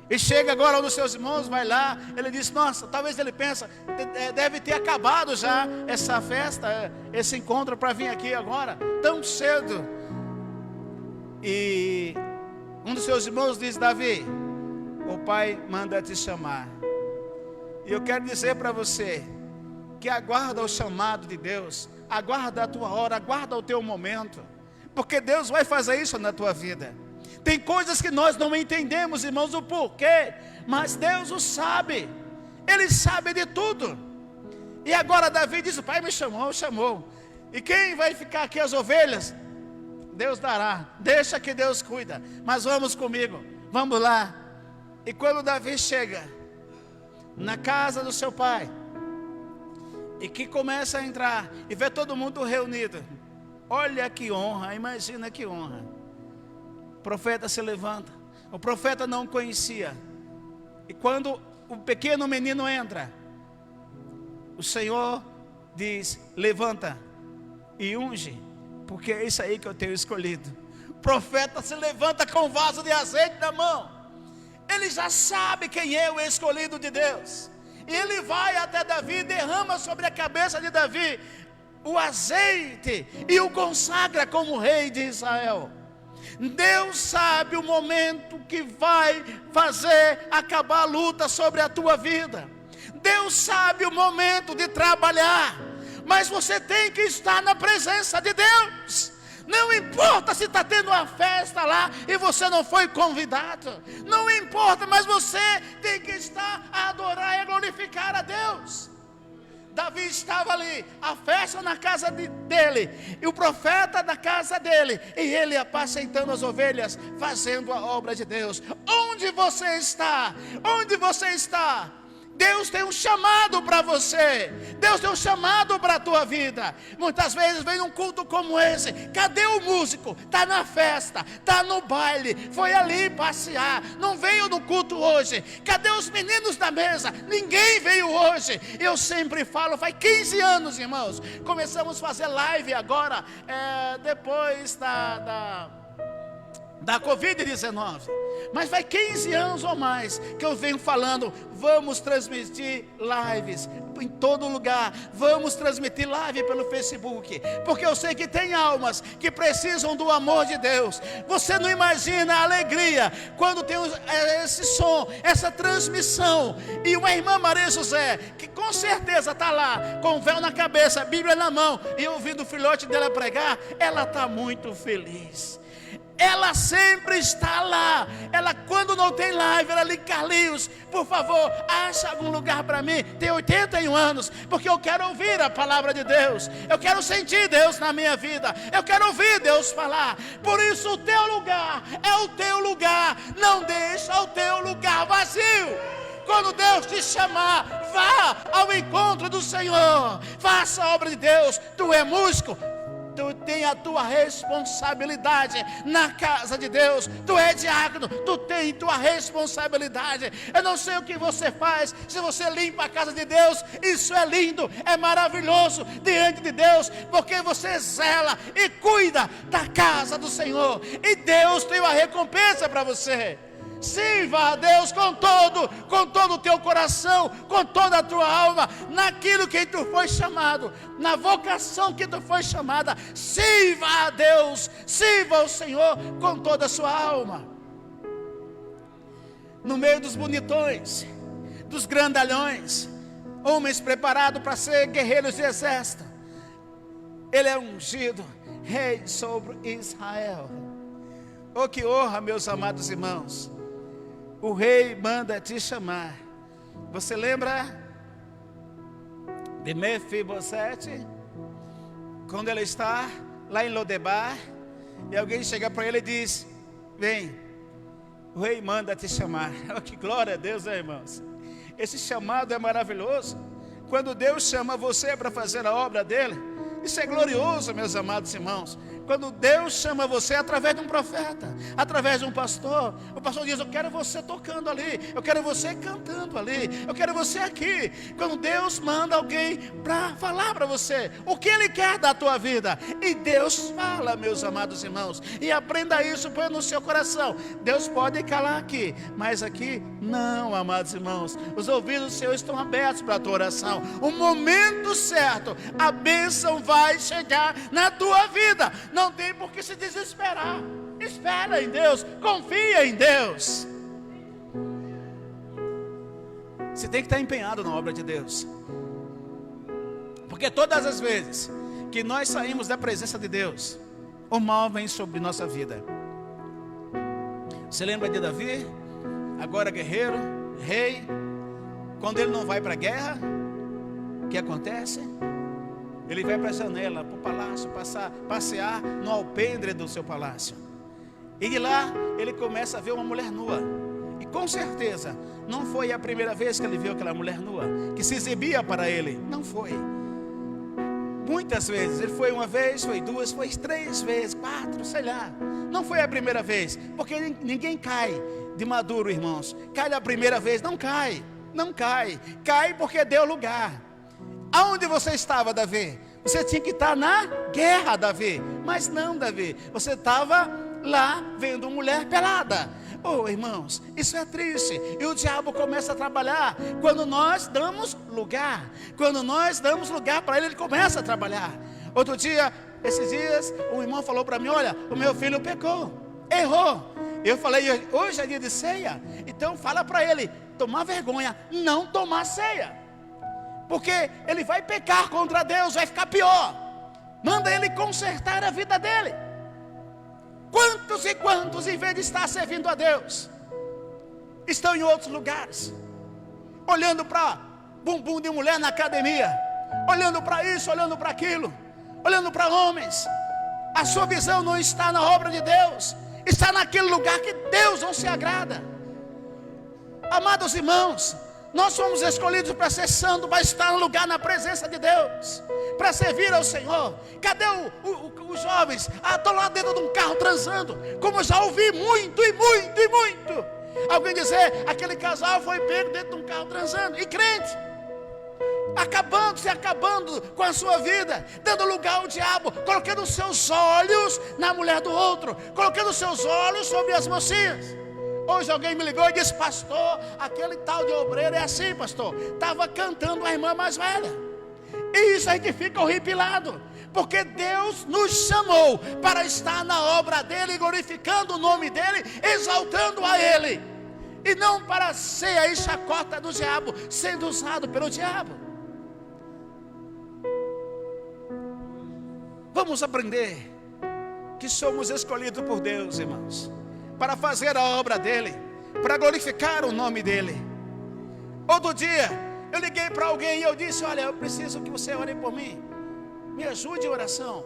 E chega agora um dos seus irmãos, vai lá, ele diz: nossa, talvez ele pensa, deve ter acabado já essa festa, esse encontro, para vir aqui agora, tão cedo. E um dos seus irmãos diz: Davi, o pai manda te chamar. E eu quero dizer para você, que aguarda o chamado de Deus, aguarda a tua hora, aguarda o teu momento, porque Deus vai fazer isso na tua vida. Tem coisas que nós não entendemos, irmãos, o porquê, mas Deus o sabe. Ele sabe de tudo. E agora Davi diz: o pai me chamou. E quem vai ficar aqui, as ovelhas? Deus dará, deixa que Deus cuida. Mas vamos comigo, vamos lá. E quando Davi chega na casa do seu pai, e que começa a entrar, e vê todo mundo reunido, olha que honra, imagina que honra. O profeta se levanta. O profeta não conhecia. E quando o pequeno menino entra, o Senhor diz: levanta e unge, porque é isso aí que eu tenho escolhido. O profeta se levanta com um vaso de azeite na mão. Ele já sabe quem é o escolhido de Deus. E ele vai até Davi, derrama sobre a cabeça de Davi o azeite e o consagra como rei de Israel. Deus sabe o momento que vai fazer acabar a luta sobre a tua vida. Deus sabe o momento de trabalhar, mas você tem que estar na presença de Deus. Não importa se está tendo uma festa lá e você não foi convidado. Não importa, mas você tem que estar a adorar e a glorificar a Deus. Davi estava ali, a festa na casa dele, e o profeta na casa dele, e ele apacentando as ovelhas, fazendo a obra de Deus. Onde você está? Onde você está? Deus tem um chamado para você. Deus tem um chamado para a tua vida. Muitas vezes vem um culto como esse. Cadê o músico? Está na festa, está no baile, foi ali passear, não veio no culto hoje. Cadê os meninos da mesa? Ninguém veio hoje. Eu sempre falo, faz 15 anos, irmãos, começamos a fazer live agora, depois da Covid-19, mas vai 15 anos ou mais que eu venho falando: vamos transmitir lives em todo lugar, vamos transmitir live pelo Facebook, porque eu sei que tem almas que precisam do amor de Deus. Você não imagina a alegria quando tem esse som, essa transmissão, e uma irmã Maria José, que com certeza está lá, com o véu na cabeça, Bíblia na mão, e ouvindo o filhote dela pregar, ela está muito feliz. Ela sempre está lá. Ela, quando não tem live, ela liga: Carlinhos, por favor, acha algum lugar para mim. Tem 81 anos, porque eu quero ouvir a palavra de Deus. Eu quero sentir Deus na minha vida. Eu quero ouvir Deus falar. Por isso o teu lugar é o teu lugar. Não deixa o teu lugar vazio. Quando Deus te chamar, vá ao encontro do Senhor. Faça a obra de Deus. Tu é músico, tu tem a tua responsabilidade na casa de Deus. Tu é diácono, tu tem tua responsabilidade. Eu não sei o que você faz. Se você limpa a casa de Deus, isso é lindo, é maravilhoso diante de Deus, porque você zela e cuida da casa do Senhor, e Deus tem uma recompensa para você. Sirva a Deus com todo o teu coração, com toda a tua alma, naquilo que tu foi chamado, na vocação que tu foi chamada. Sirva a Deus, sirva ao Senhor com toda a sua alma. No meio dos bonitões, dos grandalhões, homens preparados para ser guerreiros de exército, ele é ungido rei sobre Israel. Oh, que honra, meus amados irmãos. O rei manda te chamar. Você lembra de Mefibosete? Quando ele está lá em Lodebar, e alguém chega para ele e diz: vem, o rei manda te chamar. Oh, que glória a Deus, né, irmãos? Esse chamado é maravilhoso. Quando Deus chama você para fazer a obra dele, isso é glorioso, meus amados irmãos. Quando Deus chama você através de um profeta, através de um pastor, o pastor diz: eu quero você tocando ali, eu quero você cantando ali, eu quero você aqui. Quando Deus manda alguém para falar para você o que Ele quer da tua vida, e Deus fala, meus amados irmãos, e aprenda isso, põe no seu coração. Deus pode calar aqui, mas aqui não, amados irmãos. Os ouvidos do Senhor estão abertos para a tua oração. O momento certo, a bênção vai chegar na tua vida. Não tem por que se desesperar. Espera em Deus, confia em Deus. Você tem que estar empenhado na obra de Deus, porque todas as vezes que nós saímos da presença de Deus, o mal vem sobre nossa vida. Você lembra de Davi? Agora guerreiro, rei. Quando ele não vai para a guerra, o que acontece? Ele vai para a janela, para o palácio, passear no alpendre do seu palácio. E de lá ele começa a ver uma mulher nua. E com certeza não foi a primeira vez que ele viu aquela mulher nua, que se exibia para ele. Não foi. Muitas vezes. Ele foi uma vez, foi duas, foi 3 vezes, 4, sei lá. Não foi a primeira vez. Porque ninguém cai de maduro, irmãos. Cai da primeira vez, não cai. Não cai. Cai porque deu lugar. Aonde você estava, Davi? Você tinha que estar na guerra, Davi. Mas não, Davi. Você estava lá vendo mulher pelada. Oh, irmãos, isso é triste. E o diabo começa a trabalhar quando nós damos lugar. Quando nós damos lugar para ele, ele começa a trabalhar. Outro dia, esses dias, um irmão falou para mim: olha, o meu filho pecou, errou. Eu falei: hoje é dia de ceia, então fala para ele tomar vergonha, não tomar ceia, porque ele vai pecar contra Deus, vai ficar pior. Manda ele consertar a vida dele. Quantos e quantos, em vez de estar servindo a Deus, estão em outros lugares, olhando para bumbum de mulher na academia, olhando para isso, olhando para aquilo, olhando para homens. A sua visão não está na obra de Deus, está naquele lugar que Deus não se agrada. Amados irmãos, nós somos escolhidos para ser santo, para estar no lugar na presença de Deus, para servir ao Senhor. Cadê os jovens? Estão lá dentro de um carro transando, como eu já ouvi muito e muito e muito. Alguém dizer: aquele casal foi pego dentro de um carro transando. E crente, acabando com a sua vida, dando lugar ao diabo, colocando os seus olhos na mulher do outro, colocando os seus olhos sobre as mocinhas. Hoje alguém me ligou e disse: pastor, aquele tal de obreiro é assim, pastor, estava cantando a irmã mais velha. E isso a gente fica horripilado, porque Deus nos chamou para estar na obra dele, glorificando o nome dele, exaltando a ele, e não para ser a chacota do diabo, sendo usado pelo diabo. Vamos aprender que somos escolhidos por Deus, irmãos, para fazer a obra dele, para glorificar o nome dele. Outro dia eu liguei para alguém e eu disse: olha, eu preciso que você ore por mim, me ajude em oração,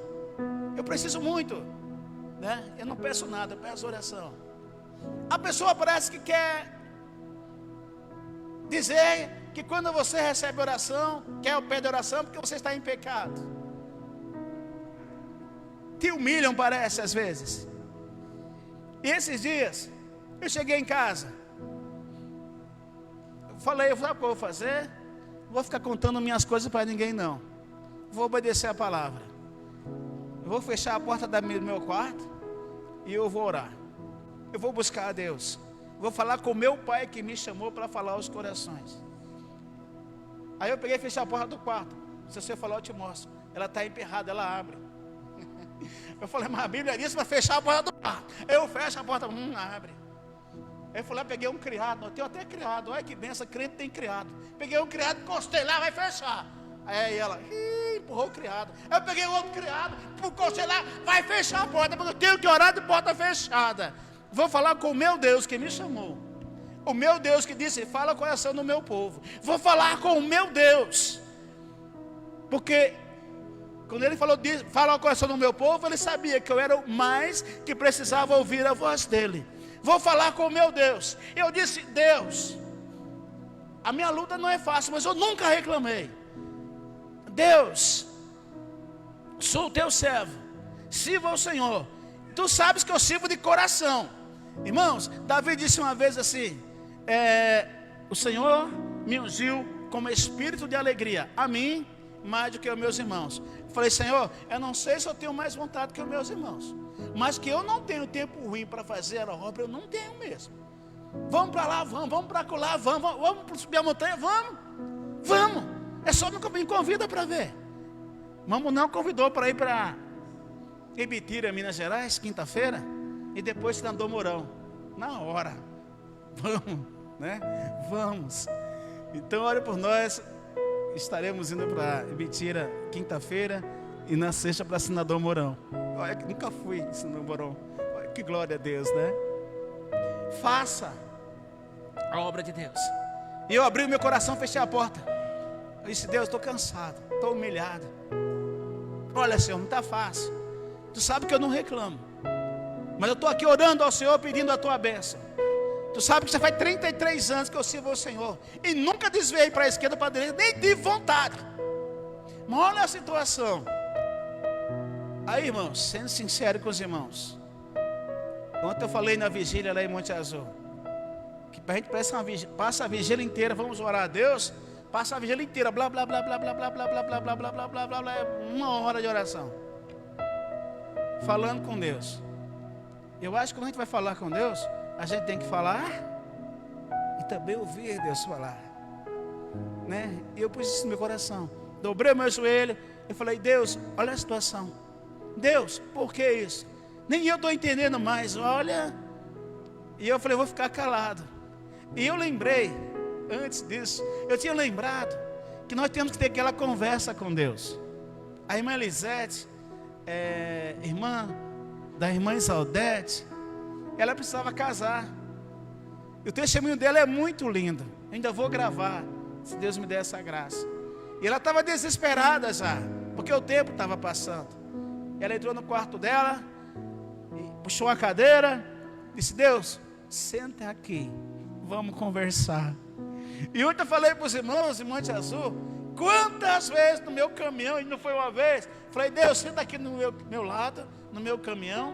eu preciso muito, né? Eu não peço nada, eu peço oração. A pessoa parece que quer dizer que quando você recebe oração, quer o pé de oração porque você está em pecado. Te humilham, parece, às vezes. E esses dias, eu cheguei em casa. Falei, sabe o que eu vou fazer? Não vou ficar contando minhas coisas para ninguém, não. Vou obedecer a palavra. Eu vou fechar a porta do meu quarto e eu vou orar. Eu vou buscar a Deus. Vou falar com meu pai que me chamou para falar aos corações. Aí eu peguei e fechei a porta do quarto. Se você falar, eu te mostro. Ela está emperrada, ela abre. Eu falei, mas a Bíblia diz para fechar a porta do quarto. Eu fecho a porta, abre. Aí eu fui lá, peguei um criado. Eu tenho até criado, olha que benção, crente tem criado. Peguei um criado, encostei lá, vai fechar. Aí ela empurrou o criado. Eu peguei outro criado, encostei lá, vai fechar a porta, porque eu tenho que orar de porta fechada. Vou falar com o meu Deus que me chamou. O meu Deus que disse, fala o coração do meu povo. Vou falar com o meu Deus. Porque quando ele falou, fala o coração do meu povo, ele sabia que eu era o mais que precisava ouvir a voz dele. Vou falar com o meu Deus. Eu disse, Deus, a minha luta não é fácil, mas eu nunca reclamei. Deus, sou o teu servo, sirvo ao Senhor. Tu sabes que eu sirvo de coração. Irmãos, Davi disse uma vez assim, o Senhor me ungiu como espírito de alegria, a mim mais do que os meus irmãos. Falei, Senhor, eu não sei se eu tenho mais vontade que os meus irmãos, mas que eu não tenho tempo ruim para fazer a obra, eu não tenho mesmo. Vamos para lá, vamos para lá, vamos subir a montanha, vamos. É só me convida para ver. Mamãe não convidou para ir para Ibitira, Minas Gerais, quinta-feira, e depois Sinador Mourão, na hora. Vamos, né? Vamos. Então, ore por nós. Estaremos indo para Ibitira quinta-feira e na sexta para Sinador Mourão. Olha, nunca fui em Sinador Mourão. Olha, que glória a Deus, né? Faça a obra de Deus. E eu abri o meu coração, fechei a porta. Eu disse, Deus, estou cansado, estou humilhado. Olha, Senhor, não está fácil. Tu sabe que eu não reclamo, mas eu estou aqui orando ao Senhor, pedindo a tua bênção. Tu sabe que já faz 33 anos que eu sirvo ao Senhor e nunca desviei para a esquerda ou para a direita, nem tive vontade. Mas olha a situação. Aí, irmãos, sendo sincero com os irmãos, ontem eu falei na vigília lá em Monte Azul, que para a gente passa a vigília inteira, vamos orar a Deus, passa a vigília inteira, blá blá blá blá blá blá blá blá blá blá blá blá blá blá blá, 1 hora de oração, falando com Deus. Eu acho que quando a gente vai falar com Deus, a gente tem que falar e também ouvir Deus falar, né? E eu pus isso no meu coração, dobrei o meu joelho e falei, Deus, olha a situação. Deus, por que isso? Nem eu estou entendendo mais, olha. E eu falei, vou ficar calado. E eu lembrei, antes disso, eu tinha lembrado que nós temos que ter aquela conversa com Deus. A irmã Elisete, irmã da irmã Isaldete, ela precisava casar. E o testemunho dela é muito lindo. Eu ainda vou gravar, se Deus me der essa graça. E ela estava desesperada já, porque o tempo estava passando. Ela entrou no quarto dela, puxou a cadeira, disse, Deus, senta aqui, vamos conversar. E ontem eu falei para os irmãos em Monte Azul, quantas vezes no meu caminhão, e não foi uma vez, falei, Deus, senta aqui no meu lado, no meu caminhão,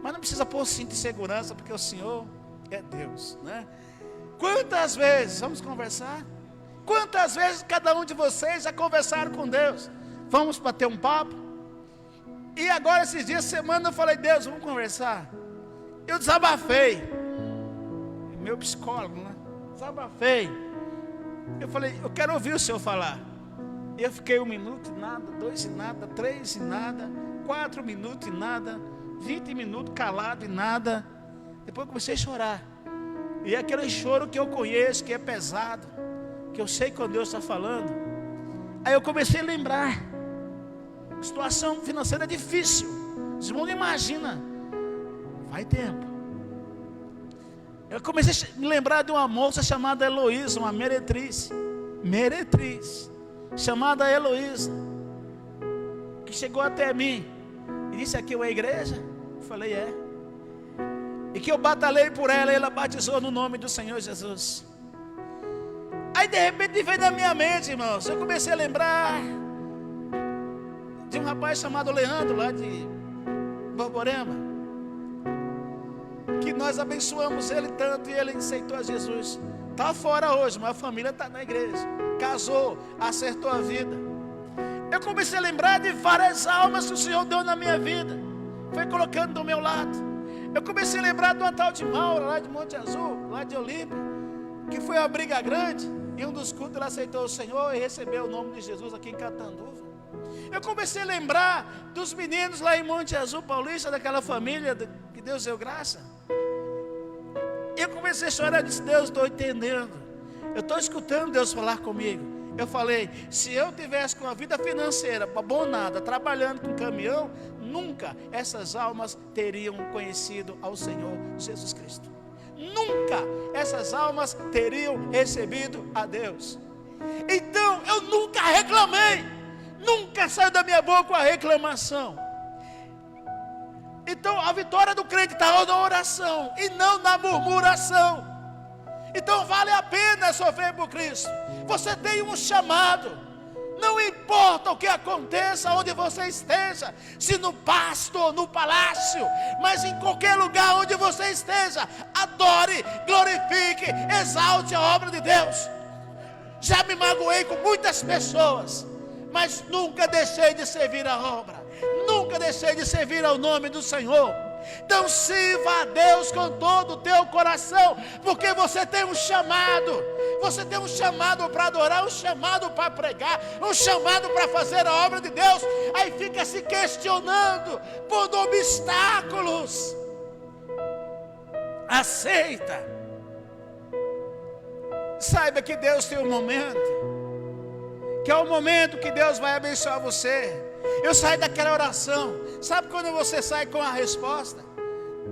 mas não precisa pôr cinto de segurança, porque o Senhor é Deus, né? Quantas vezes, vamos conversar? Quantas vezes cada um de vocês já conversaram com Deus? Vamos bater um papo? E agora esses dias, semana, eu falei, Deus, vamos conversar. Eu desabafei, meu psicólogo, né? Desabafei. Eu falei, eu quero ouvir o Senhor falar. E eu fiquei 1 minuto e nada, 2 e nada, 3 e nada, 4 minutos e nada, 20 minutos calado e nada. Depois eu comecei a chorar. E é aquele choro que eu conheço, que é pesado, que eu sei quando Deus está falando. Aí eu comecei a lembrar. A situação financeira é difícil. Os irmãos não imaginam. Faz tempo. Eu comecei a me lembrar de uma moça chamada Heloísa, uma meretriz, chamada Heloísa, que chegou até mim e disse, aqui é uma igreja? Eu falei, é. E que eu batalhei por ela e ela batizou no nome do Senhor Jesus. Aí de repente veio na minha mente, irmãos, eu comecei a lembrar de um rapaz chamado Leandro, lá de Borborema, que nós abençoamos ele tanto e ele aceitou a Jesus. Está fora hoje, mas a família está na igreja, casou, acertou a vida. Eu comecei a lembrar de várias almas que o Senhor deu na minha vida, foi colocando do meu lado. Eu comecei a lembrar de uma tal de Maura, lá de Monte Azul, lá de Olímpia, que foi uma briga grande, e um dos cultos ela aceitou o Senhor e recebeu o nome de Jesus aqui em Catanduva. Eu comecei a lembrar dos meninos lá em Monte Azul Paulista, daquela família que Deus deu graça. E eu comecei a chorar, eu disse: Deus, estou entendendo, eu estou escutando Deus falar comigo. Eu falei: se eu tivesse com a vida financeira abonada, trabalhando com caminhão, nunca essas almas teriam conhecido ao Senhor Jesus Cristo. Nunca essas almas teriam recebido a Deus. Então eu nunca reclamei, nunca saiu da minha boca a reclamação. Então a vitória do crente está na oração e não na murmuração. Então vale a pena sofrer por Cristo. Você tem um chamado. Não importa o que aconteça, onde você esteja, se no pasto ou no palácio, mas em qualquer lugar onde você esteja, adore, glorifique, exalte a obra de Deus. Já me magoei com muitas pessoas, mas nunca deixei de servir a obra, nunca deixei de servir ao nome do Senhor. Então sirva a Deus com todo o teu coração, porque você tem um chamado. Você tem um chamado para adorar, um chamado para pregar, um chamado para fazer a obra de Deus. Aí fica se questionando por obstáculos. Aceita. Saiba que Deus tem um momento, que é o momento que Deus vai abençoar você. Eu saí daquela oração, sabe quando você sai com a resposta?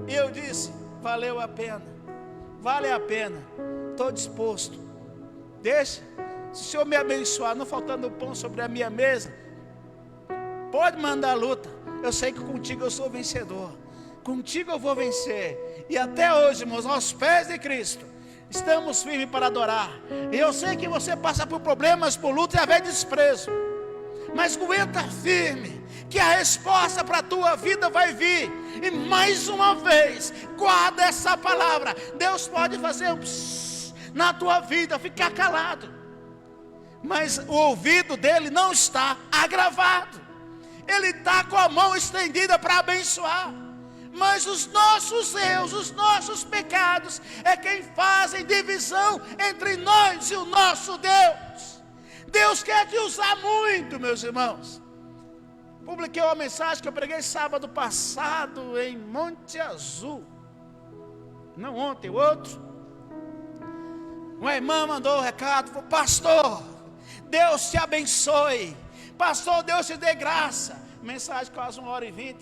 E eu disse: valeu a pena, vale a pena, estou disposto. Deixa, se o Senhor me abençoar, não faltando pão sobre a minha mesa, pode mandar a luta. Eu sei que contigo eu sou vencedor, contigo eu vou vencer. E até hoje, irmãos, aos pés de Cristo, estamos firmes para adorar. E eu sei que você passa por problemas, por luta e às vezes desprezo, mas aguenta firme, que a resposta para a tua vida vai vir. E mais uma vez, guarda essa palavra. Deus pode fazer um na tua vida, ficar calado, mas o ouvido dele não está agravado. Ele está com a mão estendida para abençoar. Mas os nossos erros, os nossos pecados é quem fazem divisão entre nós e o nosso Deus. Deus quer te usar muito, meus irmãos. Publiquei uma mensagem que eu preguei sábado passado em Monte Azul. Não ontem, o outro. Uma irmã mandou um recado, falou: pastor, Deus te abençoe. Pastor, Deus te dê graça. Mensagem quase 1h20.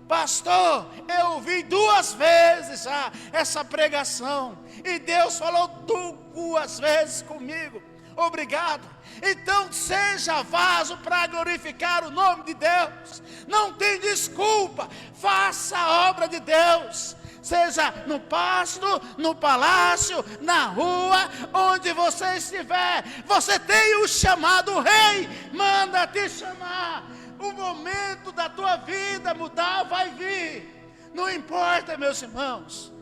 Pastor, eu ouvi 2 vezes já essa pregação, e Deus falou 2 vezes comigo. Obrigado. Então seja vaso para glorificar o nome de Deus. Não tem desculpa. Faça a obra de Deus. Seja no pasto, no palácio, na rua, onde você estiver. Você tem o chamado, o rei manda te chamar. O momento da tua vida mudar vai vir. Não importa, meus irmãos.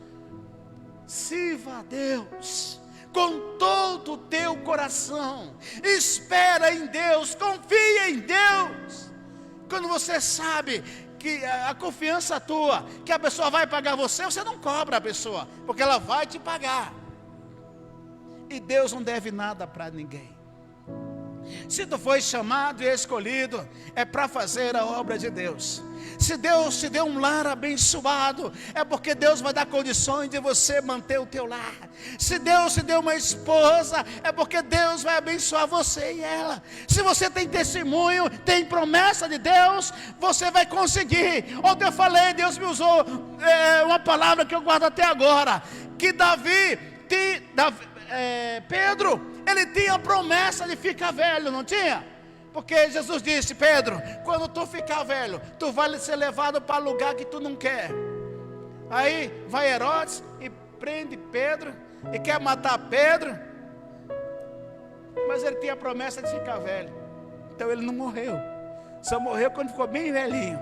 Sirva a Deus com todo o teu coração. Espera em Deus, confia em Deus. Quando você sabe que a confiança tua, que a pessoa vai pagar você, você não cobra a pessoa, porque ela vai te pagar. E Deus não deve nada para ninguém. Se tu foi chamado e escolhido, é para fazer a obra de Deus. Se Deus te deu um lar abençoado, é porque Deus vai dar condições de você manter o teu lar. Se Deus te deu uma esposa, é porque Deus vai abençoar você e ela. Se você tem testemunho, tem promessa de Deus, você vai conseguir. Ontem eu falei, Deus me usou uma palavra que eu guardo até agora, que Pedro, ele tinha a promessa de ficar velho, não tinha? Porque Jesus disse: Pedro, quando tu ficar velho, tu vai ser levado para lugar que tu não quer. Aí vai Herodes e prende Pedro, e quer matar Pedro. mas ele tinha a promessa de ficar velho. Então ele não morreu. Só morreu quando ficou bem velhinho.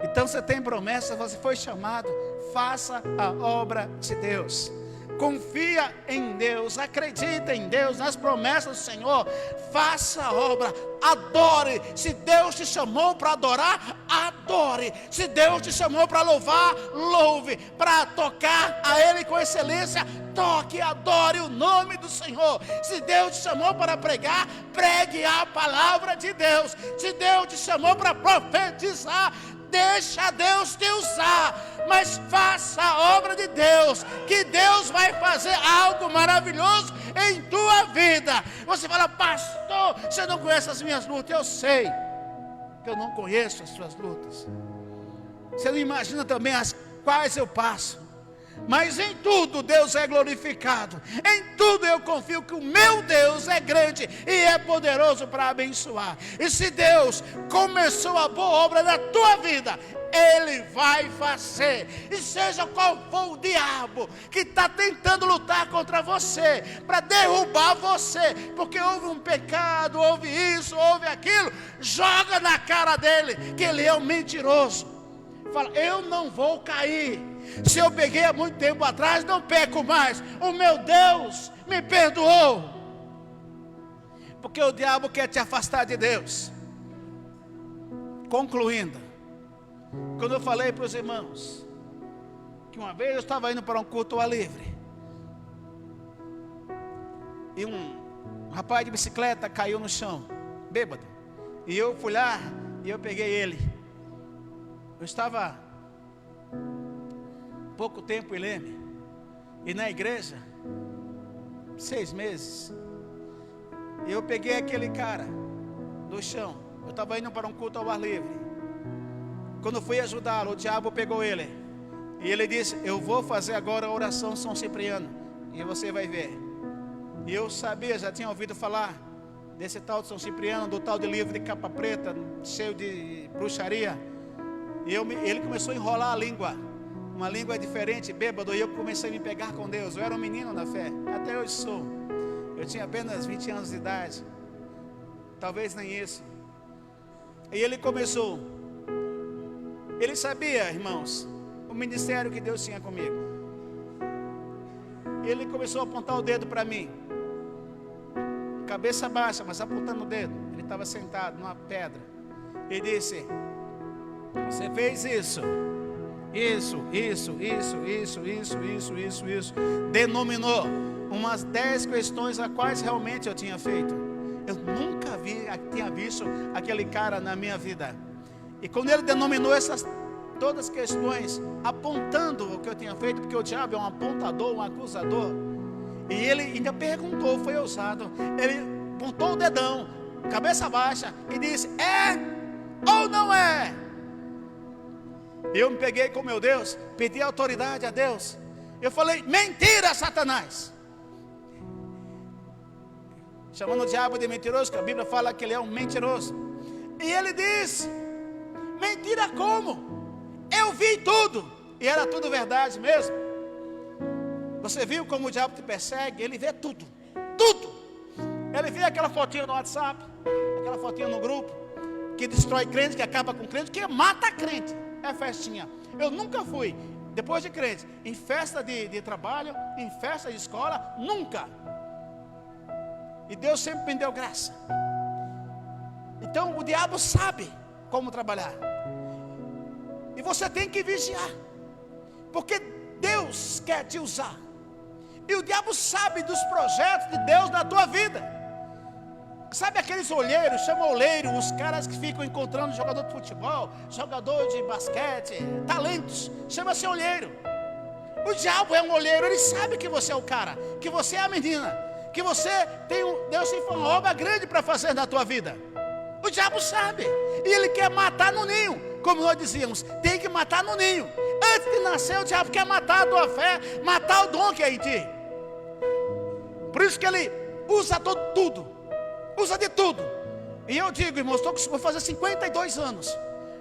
Então você tem promessa, você foi chamado. Faça a obra de Deus. Confia em Deus, acredita em Deus, nas promessas do Senhor. Faça a obra, adore. Se Deus te chamou para adorar, adore. Se Deus te chamou para louvar, louve. Para tocar a Ele com excelência, toque, adore o nome do Senhor. Se Deus te chamou para pregar, pregue a palavra de Deus. Se Deus te chamou para profetizar, deixa Deus te usar, mas faça a obra de Deus, que Deus vai fazer algo maravilhoso em tua vida. Você fala: pastor, você não conhece as minhas lutas. Eu sei que eu não conheço as suas lutas. Você não imagina também as quais eu passo. Mas em tudo Deus é glorificado. Em tudo eu confio que o meu Deus é grande e é poderoso para abençoar. E se Deus começou a boa obra na tua vida, Ele vai fazer. E seja qual for o diabo que está tentando lutar contra você, para derrubar você, porque houve um pecado, houve isso, houve aquilo, joga na cara dele que ele é um mentiroso. Fala: eu não vou cair. Se eu peguei há muito tempo atrás, não peco mais. O meu Deus me perdoou. Porque o diabo quer te afastar de Deus. Concluindo, quando eu falei para os irmãos que uma vez eu estava indo para um culto ao ar livre, e um rapaz de bicicleta caiu no chão, bêbado, e eu fui lá e eu peguei ele. Eu estava pouco tempo em Leme, e na igreja 6 meses, e eu peguei aquele cara do chão. Eu estava indo para um culto ao ar livre. Quando eu fui ajudá-lo, o diabo pegou ele, e ele disse: eu vou fazer agora a oração São Cipriano, e você vai ver. E eu sabia, já tinha ouvido falar desse tal de São Cipriano, do tal de livro de capa preta, cheio de bruxaria. E ele começou a enrolar a língua, uma língua diferente, bêbado, e eu comecei a me pegar com Deus. Eu era um menino na fé, até hoje sou. Eu tinha apenas 20 anos de idade, talvez nem isso. E ele começou, ele sabia, irmãos, o ministério que Deus tinha comigo. E ele começou a apontar o dedo para mim, cabeça baixa, mas apontando o dedo. Ele estava sentado numa pedra. Ele disse: você fez isso. Denominou umas 10 questões a quais realmente eu tinha feito. Eu nunca tinha visto aquele cara na minha vida. E quando ele denominou essas todas as questões, apontando o que eu tinha feito, porque o diabo é um apontador, um acusador, e ele ainda perguntou, foi ousado, ele apontou o dedão, cabeça baixa, e disse: é ou não é? Eu me peguei com meu Deus, pedi autoridade a Deus. Eu falei: mentira, Satanás. Chamando o diabo de mentiroso, que a Bíblia fala que ele é um mentiroso. E ele disse: mentira como? Eu vi tudo. E era tudo verdade mesmo. Você viu como o diabo te persegue? Ele vê tudo, tudo. Ele vê aquela fotinha no WhatsApp, aquela fotinha no grupo, que destrói crente, que acaba com crente, que mata crente. É festinha. Eu nunca fui, depois de crente, em festa de trabalho, em festa de escola, nunca. E Deus sempre me deu graça. Então o diabo sabe como trabalhar. E você tem que vigiar, porque Deus quer te usar. E o diabo sabe dos projetos de Deus na tua vida. Sabe aqueles olheiros, chama olheiro, os caras que ficam encontrando jogador de futebol, jogador de basquete, talentos, chama-se olheiro. O diabo é um olheiro, ele sabe que você é o cara, que você é a menina, que você tem Deus tem uma obra grande para fazer na tua vida. O diabo sabe, e ele quer matar no ninho, como nós dizíamos, tem que matar no ninho. Antes de nascer, o diabo quer matar a tua fé, matar o dom que é em ti. Por isso que ele usa tudo. Usa de tudo. E eu digo, irmãos, vou fazer 52 anos,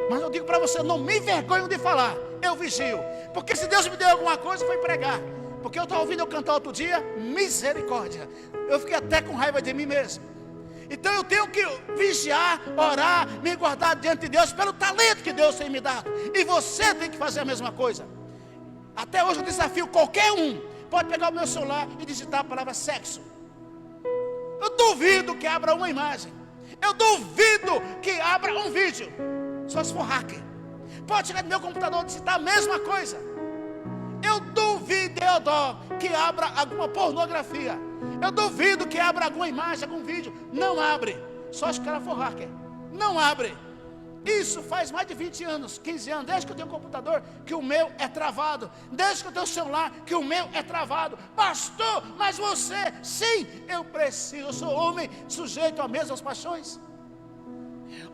mas eu digo para você, não me envergonho de falar. Eu vigio, porque se Deus me deu alguma coisa, foi pregar. Porque eu estava ouvindo eu cantar outro dia, misericórdia. Eu fiquei até com raiva de mim mesmo. Então eu tenho que vigiar, orar, me guardar diante de Deus pelo talento que Deus tem me dado. E você tem que fazer a mesma coisa. Até hoje eu desafio qualquer um. Pode pegar o meu celular e digitar a palavra sexo. Eu duvido que abra uma imagem. Eu duvido que abra um vídeo. Só se for hacker. Pode chegar no meu computador e digitar a mesma coisa. Eu duvido, Deodó, que abra alguma pornografia. Eu duvido que abra alguma imagem, algum vídeo. Não abre. Só se o cara for hacker. Não abre. Isso faz mais de 20 anos, 15 anos, desde que eu tenho computador, que o meu é travado. Desde que eu tenho celular, que o meu é travado. Pastor, mas você, sim, eu preciso. Eu sou homem sujeito a mesmas paixões.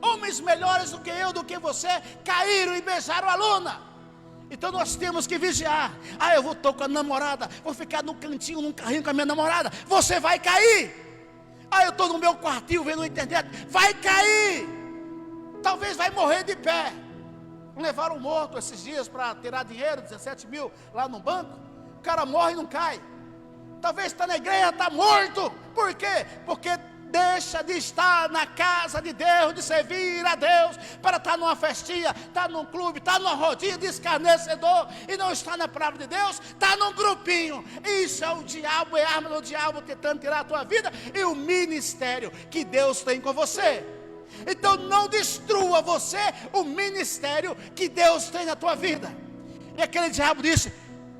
Homens melhores do que eu, do que você, caíram e beijaram a lona. Então nós temos que vigiar. Eu estou com a namorada, vou ficar no cantinho, num carrinho com a minha namorada. Você vai cair. Eu estou no meu quartinho vendo a internet. Vai cair. Talvez vai morrer de pé. Levaram um morto esses dias para tirar dinheiro, 17 mil lá no banco. O cara morre e não cai. Talvez está na igreja, está morto. Por quê? Porque deixa de estar na casa de Deus, de servir a Deus, para estar numa festinha, estar num clube, estar numa rodinha de escarnecedor, e não está na palavra de Deus, está num grupinho. Isso é o diabo, é a arma do diabo tentando tirar a tua vida, e o ministério que Deus tem com você. Então não destrua você o ministério que Deus tem na tua vida. E aquele diabo disse,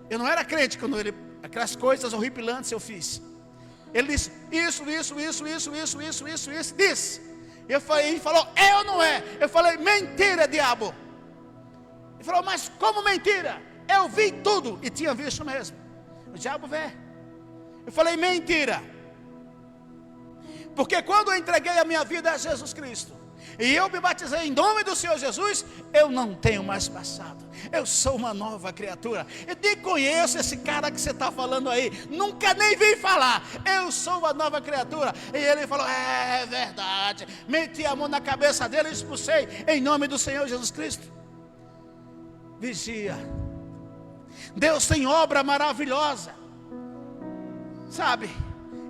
eu não era crente quando aquelas coisas horripilantes eu fiz. Ele disse, isso, disse. Ele falou, é ou não é? Eu falei, mentira, diabo. Ele falou, mas como mentira? Eu vi tudo, e tinha visto mesmo. O diabo vê. Eu falei, mentira. Porque quando eu entreguei a minha vida a Jesus Cristo, e eu me batizei em nome do Senhor Jesus, eu não tenho mais passado. Eu sou uma nova criatura. Eu nem conheço esse cara que você está falando aí. Nunca nem vi falar. Eu sou uma nova criatura. E ele falou, é verdade. Meti a mão na cabeça dele e expulsei em nome do Senhor Jesus Cristo. Vigia. Deus tem obra maravilhosa. Sabe?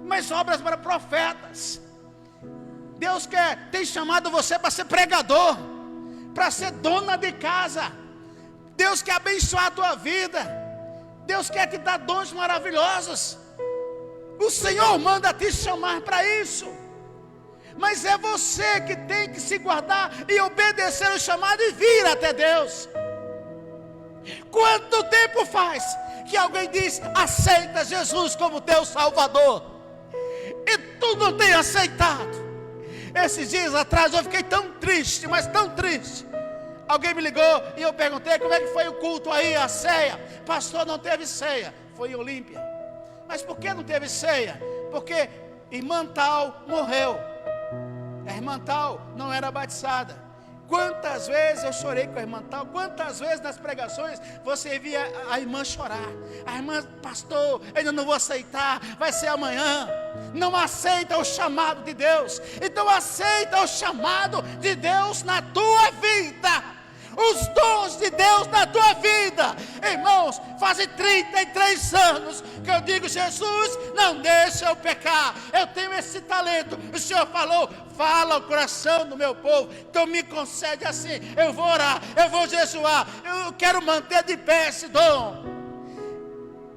Mas obras para profetas. Deus tem chamado você para ser pregador, para ser dona de casa. Deus quer abençoar a tua vida. Deus quer te dar dons maravilhosos. O Senhor manda te chamar para isso. Mas é você que tem que se guardar e obedecer o chamado e vir até Deus. Quanto tempo faz que alguém diz, aceita Jesus como teu Salvador, e tu não tem aceitado? Esses dias atrás eu fiquei tão triste, mas tão triste. Alguém me ligou e eu perguntei como é que foi o culto aí, a ceia. Pastor, não teve ceia. Foi em Olímpia. Mas por que não teve ceia? Porque irmã tal morreu. A irmã tal não era batizada. Quantas vezes eu chorei com a irmã tal, quantas vezes nas pregações você via a irmã chorar. A irmã, pastor, eu ainda não vou aceitar, vai ser amanhã. Não aceita o chamado de Deus. Então aceita o chamado de Deus na tua vida. Os dons de Deus na tua vida. Irmãos, fazem 33 anos que eu digo, Jesus, não deixa eu pecar. Eu tenho esse talento. O Senhor falou, fala ao coração do meu povo. Então me concede assim, eu vou orar, eu vou jejuar, eu quero manter de pé esse dom.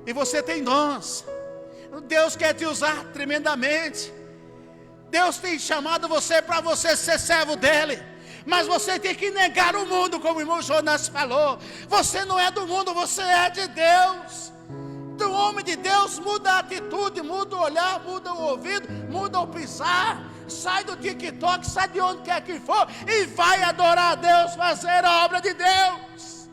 E você tem dons. Deus quer te usar tremendamente. Deus tem chamado você para você ser servo dele. Mas você tem que negar o mundo, como o irmão Jonas falou. Você não é do mundo, você é de Deus. Então o homem de Deus muda a atitude, muda o olhar, muda o ouvido, muda o pisar. Sai do TikTok, sai de onde quer que for e vai adorar a Deus, fazer a obra de Deus.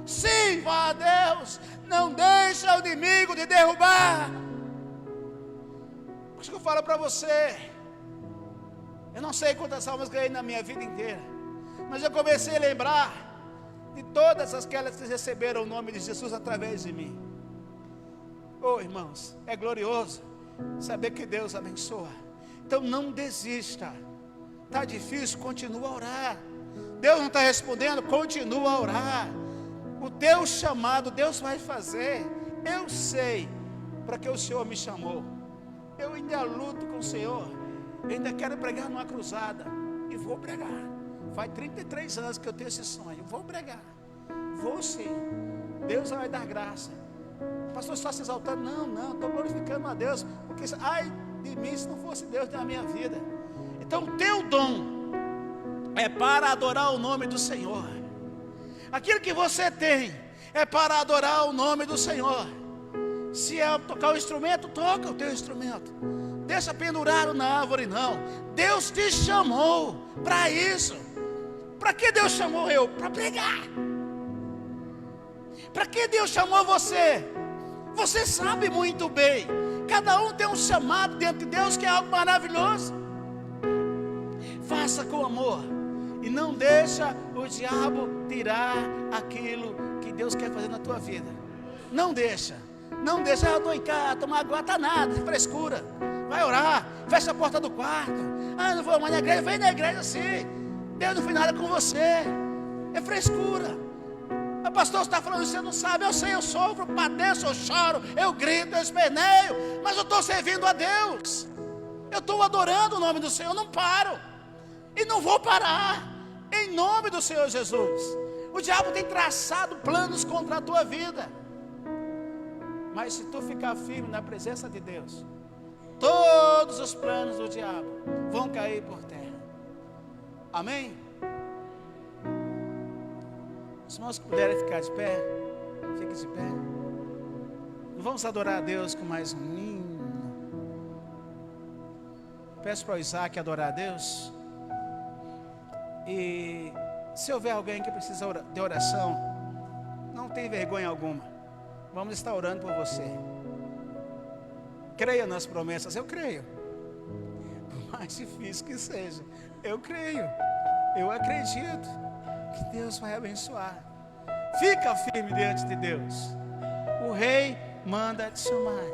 Sim, vá a Deus. Não deixa o inimigo te derrubar. Por isso que eu falo para você. Eu não sei quantas almas ganhei na minha vida inteira, mas eu comecei a lembrar de todas aquelas que receberam o nome de Jesus através de mim. Oh, irmãos, é glorioso saber que Deus abençoa. Então não desista. Está difícil, continua a orar. Deus não está respondendo, continua a orar. O teu chamado Deus vai fazer. Eu sei para que o Senhor me chamou. Eu ainda luto com o Senhor. Eu ainda quero pregar numa cruzada. E vou pregar. Faz 33 anos que eu tenho esse sonho. Vou pregar. Vou sim. Deus vai dar graça. O pastor está se exaltando. Não, estou glorificando a Deus. Porque, ai de mim, se não fosse Deus na minha vida. Então, o teu dom é para adorar o nome do Senhor. Aquilo que você tem é para adorar o nome do Senhor. Se é tocar o instrumento, toca o teu instrumento. Deixa pendurado na árvore, não. Deus te chamou para isso. Para que Deus chamou eu? Para pregar. Para que Deus chamou você? Você sabe muito bem. Cada um tem um chamado dentro de Deus que é algo maravilhoso. Faça com amor. E não deixa o diabo tirar aquilo que Deus quer fazer na tua vida. Não deixa. Não deixa. Eu estou em casa, tomar água, tá nada, frescura. Vai orar, fecha a porta do quarto. Não vou mais na igreja, vem na igreja sim. Deus não fez nada com você. É frescura. O pastor está falando, você não sabe. Eu sei, eu sofro, padeço, eu choro, eu grito, eu esperneio. Mas eu estou servindo a Deus. Eu estou adorando o nome do Senhor, eu não paro. E não vou parar. Em nome do Senhor Jesus. O diabo tem traçado planos contra a tua vida. Mas se tu ficar firme na presença de Deus, todos os planos do diabo vão cair por terra. Amém? Os irmãos que puderem ficar de pé, fique de pé. Vamos adorar a Deus com mais um hino. Peço para o Isaac adorar a Deus. E se houver alguém que precisa de oração, não tem vergonha alguma. Vamos estar orando por você. Creia nas promessas. Eu creio. Por mais difícil que seja, eu creio. Eu acredito que Deus vai abençoar. Fica firme diante de Deus. O rei manda te chamar.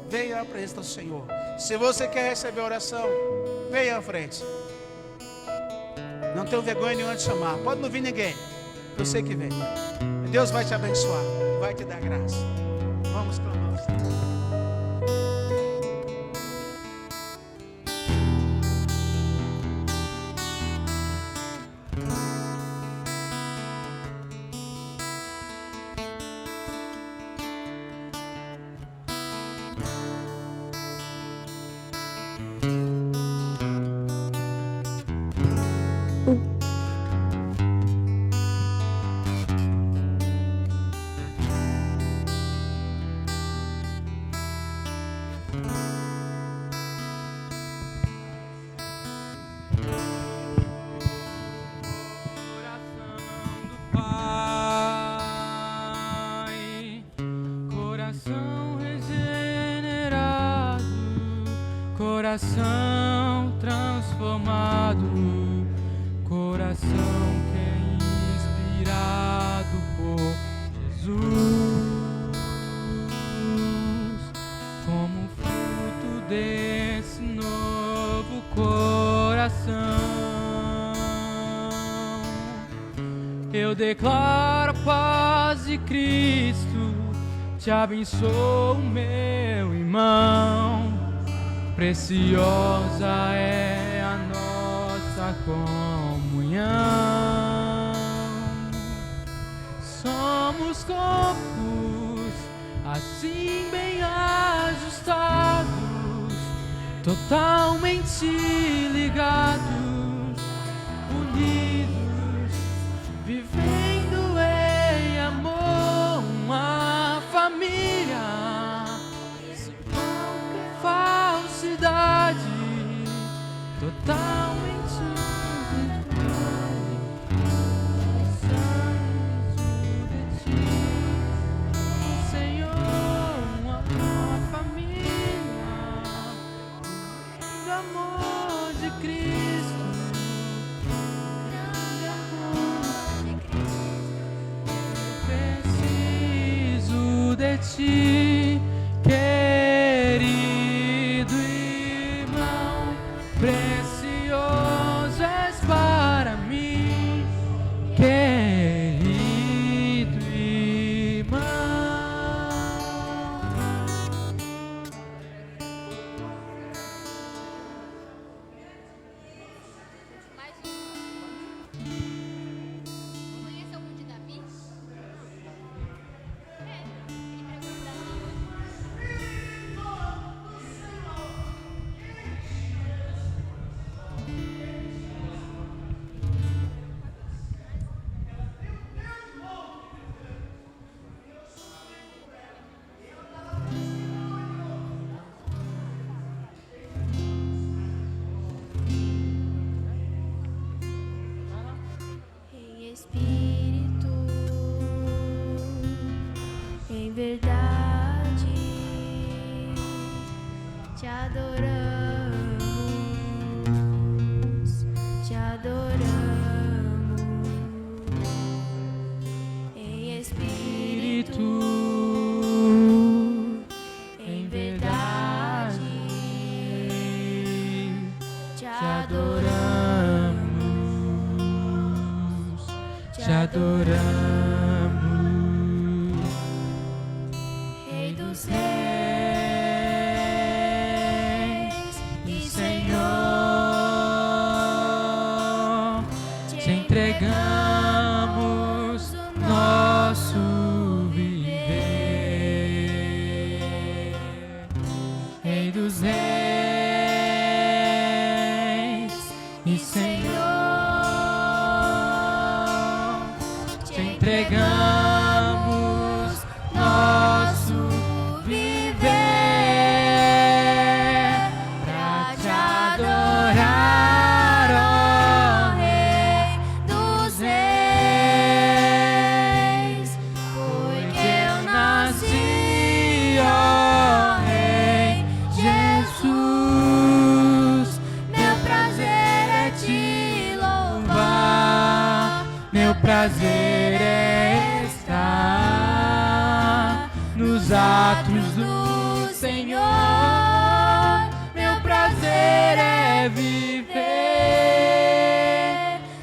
Venha à presença do Senhor. Se você quer receber oração, venha à frente. Não tenho vergonha nenhuma de chamar. Pode não vir ninguém. Eu sei que vem. Deus vai te abençoar. Vai te dar graça. Vamos clamar. Coração transformado, coração que é inspirado por Jesus, como fruto desse novo coração, eu declaro a paz de Cristo, te abençoo, meu irmão. Preciosa é a nossa comunhão. Somos corpos assim bem ajustados, totalmente ligados, unidos, vivendo em amor, uma família. Falsidade, totalmente de ti, Senhor, uma família, do amor de Cristo, grande amor de Cristo, preciso de ti, querido irmão, precioso és para mim, querido irmão. te adoramos, te adoramos em espírito, em verdade, te adoramos, te adoramos, Rei dos Reis e Senhor, te entregamos o nosso viver. Rei dos Reis e Senhor, te entregamos nosso viver pra te adorar, ó Rei dos Reis, porque eu nasci, ó Rei Jesus. Meu prazer é te louvar, meu prazer é estar nos atos do Senhor. Meu prazer é viver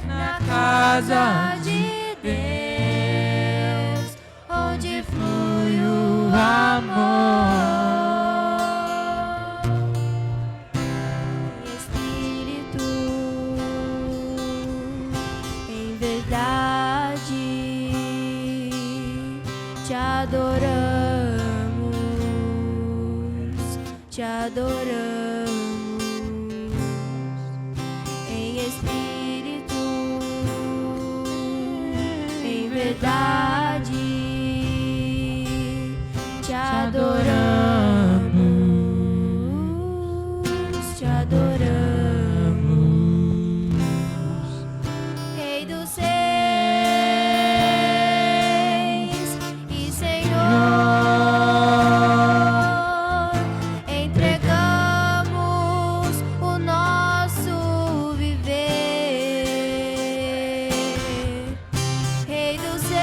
na casa de Deus, onde flui o amor. Espírito, em verdade, te adoramos, te adoramos em espírito, em verdade, te adoramos, te adoramos, Rei dos Reis e Senhor, entregamos o nosso viver. Rei dos Reis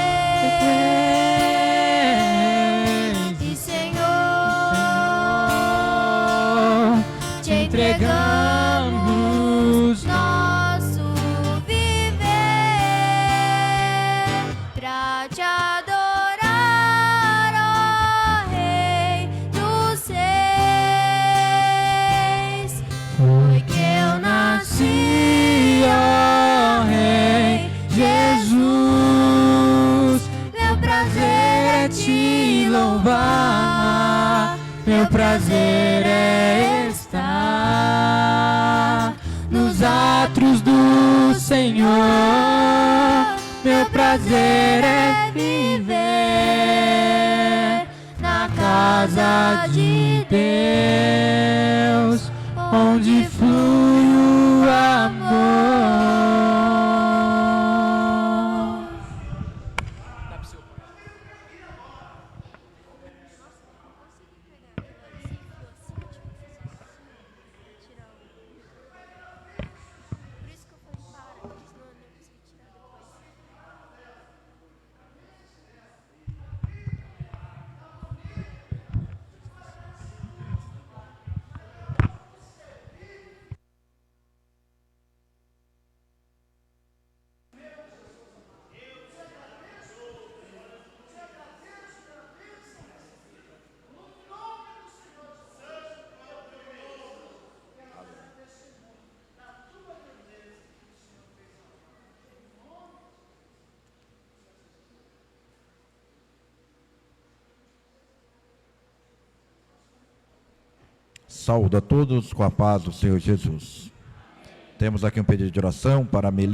e Senhor, te entregamos nosso viver pra te adorar, ó Rei dos Reis, porque eu nasci, ó Rei Jesus. Meu prazer é te louvar, meu prazer é estar nos atos do Senhor. Meu prazer é viver na casa de Deus, onde flui o amor. Saúdo a todos com a paz do Senhor Jesus. Temos aqui um pedido de oração para Melissa.